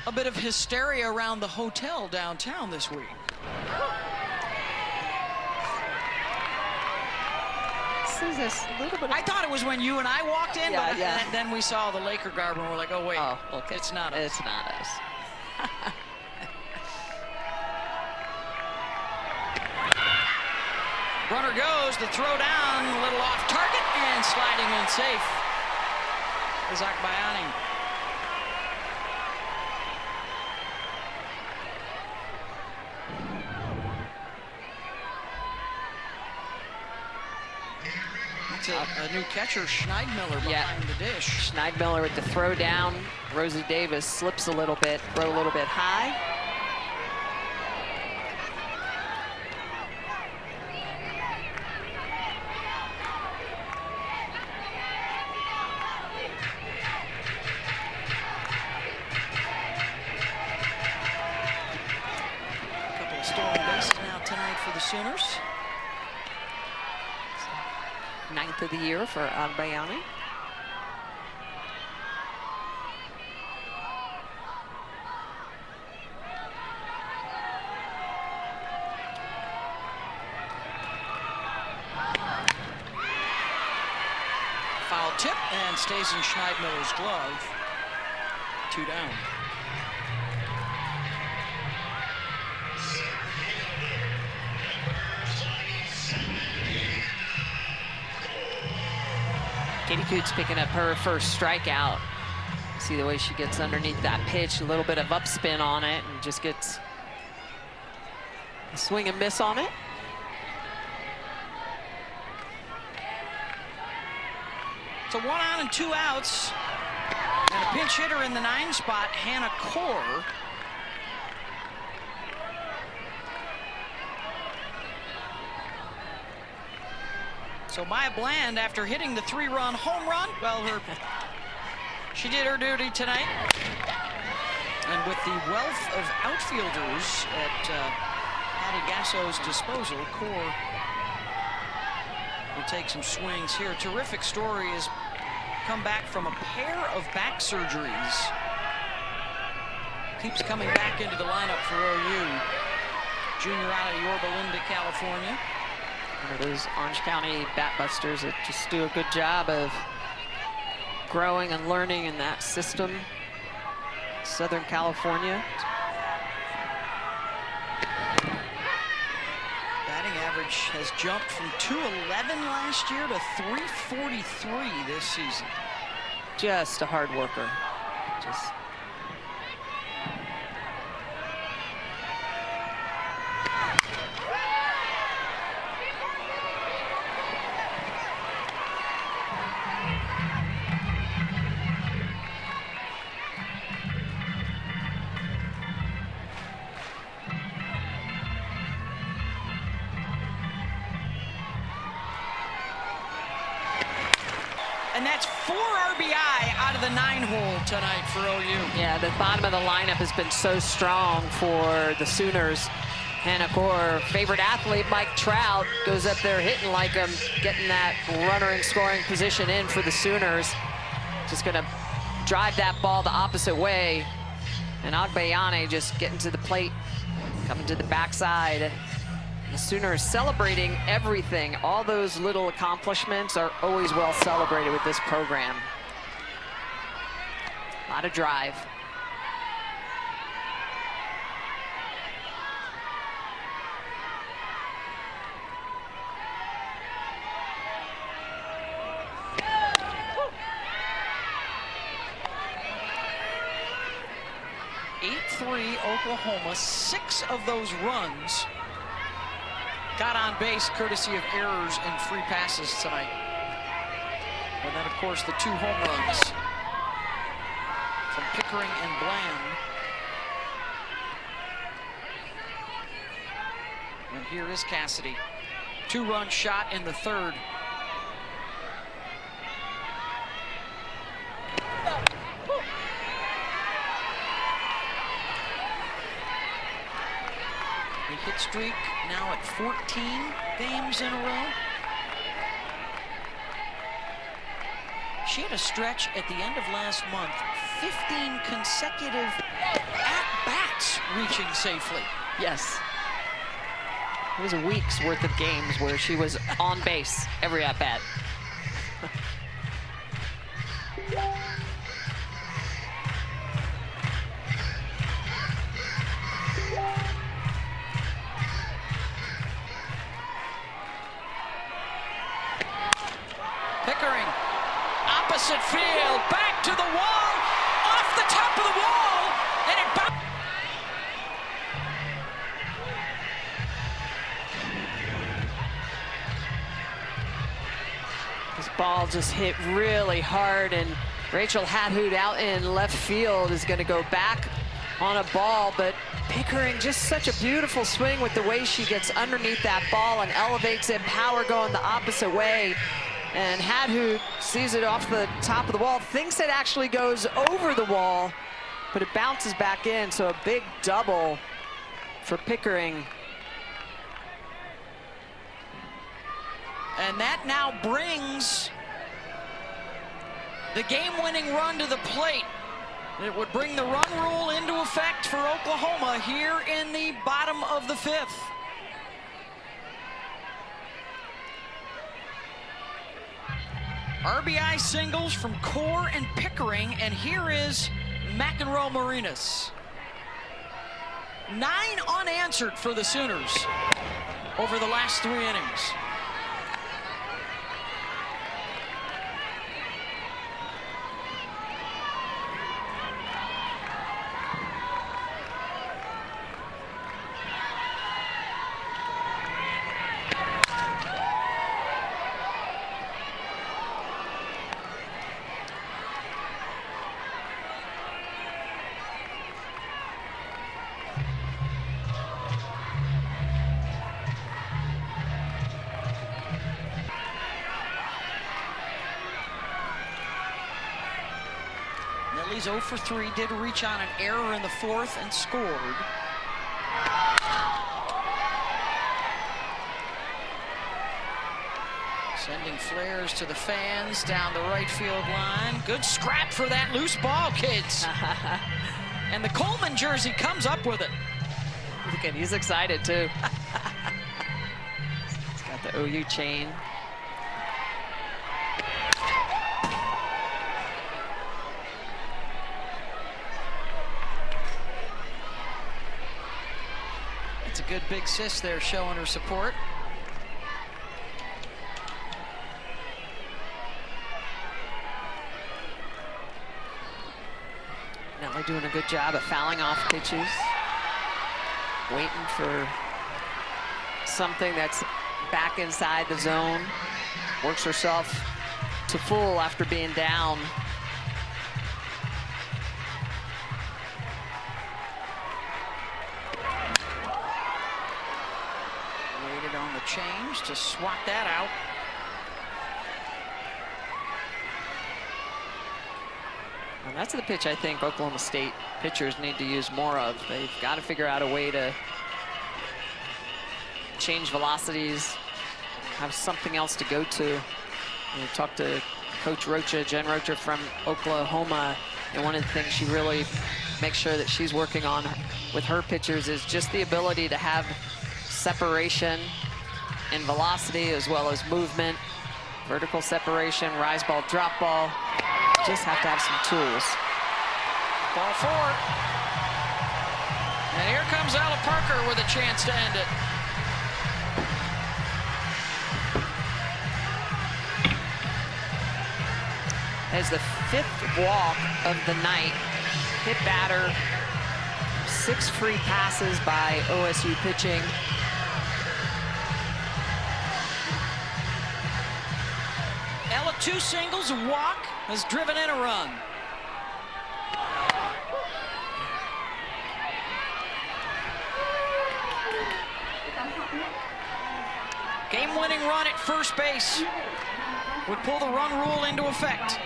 A bit of hysteria around the hotel downtown this week. This a little bit. I thought it was when you and I walked in, Yeah, but yeah. then we saw the Laker garb and we're like, oh wait, Oh, okay. it's not us. It's not us. Runner goes, the throw down, a little off target, and sliding in safe is Akbayani. That's a new catcher, Schneidmiller, behind the dish. Schneidmiller with the throw down. Rosie Davis slips a little bit, throw a little bit high. Stolen bases now tonight for the Sooners. 9th of the year for Agbayani. Foul tip and stays in Schneidmiller's glove. 2 down. Katie Coots picking up her first strikeout. See the way she gets underneath that pitch, a little bit of upspin on it, and just gets a swing and miss on it. So 1 on and 2 outs. And a pinch hitter in the 9 spot, Hannah Kaur. So Maya Bland, after hitting the 3-run home run, well, she did her duty tonight. And with the wealth of outfielders at Patty Gasso's disposal, Kaur will take some swings here. Terrific story is come back from a pair of back surgeries. Keeps coming back into the lineup for OU. Junior out of Yorba Linda, California. One of those Orange County bat-busters that just do a good job of growing and learning in that system. Southern California. Batting average has jumped from .211 last year to .343 this season. Just a hard worker. Just And That's 4 RBI out of the 9-hole tonight for OU. Yeah, the bottom of the lineup has been so strong for the Sooners. Hannah Core, favorite athlete, Mike Trout, goes up there hitting like him, getting that runner in scoring position in for the Sooners. Just gonna drive that ball the opposite way. And Agbayane just getting to the plate, coming to the backside. The Sooners celebrating everything. All those little accomplishments are always well celebrated with this program. A lot of drive. Oklahoma, 6 of those runs got on base courtesy of errors and free passes tonight. And then, of course, the 2 home runs from Pickering and Bland. And here is Cassidy. 2-run shot in the 3rd. Hit streak now at 14 games in a row. She had a stretch at the end of last month, 15 consecutive at-bats reaching safely. Yes. It was a week's worth of games where she was on base every at-bat. Pickering, opposite field, back to the wall, off the top of the wall, and it bounced. This ball just hit really hard, and Rachel Hathoot out in left field is going to go back on a ball, but Pickering, just such a beautiful swing with the way she gets underneath that ball and elevates it, power going the opposite way. And Hathoot sees it off the top of the wall, thinks it actually goes over the wall, but it bounces back in, so a big double for Pickering. And that now brings the game-winning run to the plate. It would bring the run rule into effect for Oklahoma here in the bottom of the 5th. RBI singles from Core and Pickering, and here is McEnroe Marinas. 9 unanswered for the Sooners over the last 3 innings. Nelly's 0 for 3, did reach on an error in the 4th and scored. Sending flares to the fans down the right field line. Good scrap for that loose ball, kids. And the Coleman jersey comes up with it. Look at, he's excited too. He's got the OU chain. It's a good big sis there showing her support. Nelly doing a good job at fouling off pitches. Waiting for something that's back inside the zone. Works herself to full after being down. Waited on the change to swat that out. That's the pitch I think Oklahoma State pitchers need to use more of. They've got to figure out a way to change velocities, have something else to go to. We talked to Coach Rocha, Jen Rocha from Oklahoma, and one of the things she really makes sure that she's working on with her pitchers is just the ability to have separation and velocity as well as movement, vertical separation, rise ball, drop ball. Just have to have some tools. Ball 4. And here comes Ella Parker with a chance to end it. As the 5th walk of the night, hit batter, 6 free passes by OSU pitching. Ella 2 singles, a walk, has driven in a run. Game-winning run at first base would pull the run rule into effect.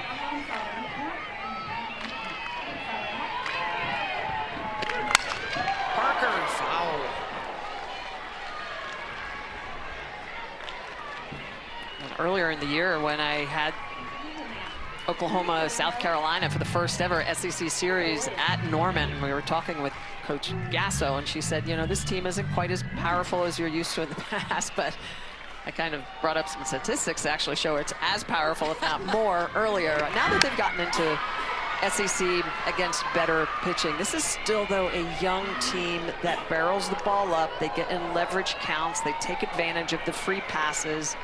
Parker, foul. And earlier in the year when I had Oklahoma, South Carolina for the first ever SEC series at Norman, we were talking with Coach Gasso, and she said, you know, this team isn't quite as powerful as you're used to in the past, but I kind of brought up some statistics to actually show it's as powerful, if not more, earlier. Now that they've gotten into SEC against better pitching, this is still, though, a young team that barrels the ball up. They get in leverage counts. They take advantage of the free passes.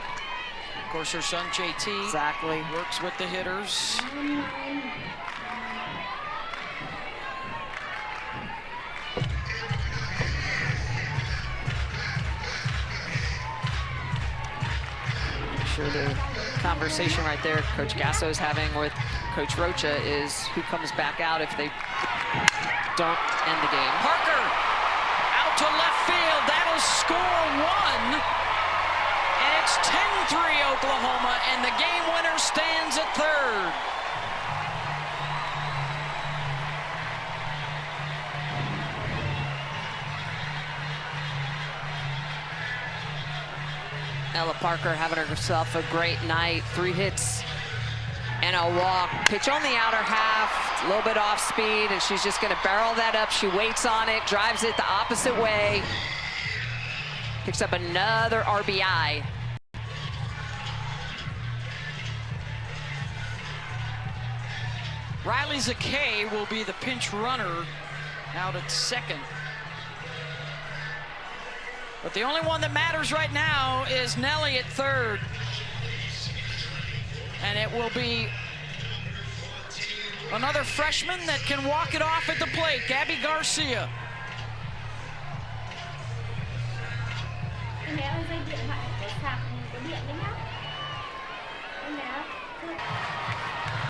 Of course, her son, JT, Exactly. works with the hitters. Sure, the conversation right there Coach Gasso is having with Coach Rocha is who comes back out if they don't end the game. Parker out to left field. That'll score 1. And it's 10-3 Oklahoma, and the game winner stands at third. Ella Parker having herself a great night. 3 hits and a walk. Pitch on the outer half, a little bit off speed, and she's just gonna barrel that up. She waits on it, drives it the opposite way. Picks up another RBI. Riley Zakay will be the pinch runner out at second. But the only one that matters right now is Nelly at third. And it will be another freshman that can walk it off at the plate, Gabby Garcia. Mẹ ơi, dây điện thoại phải sạc cái điện đấy nhá. Mẹ.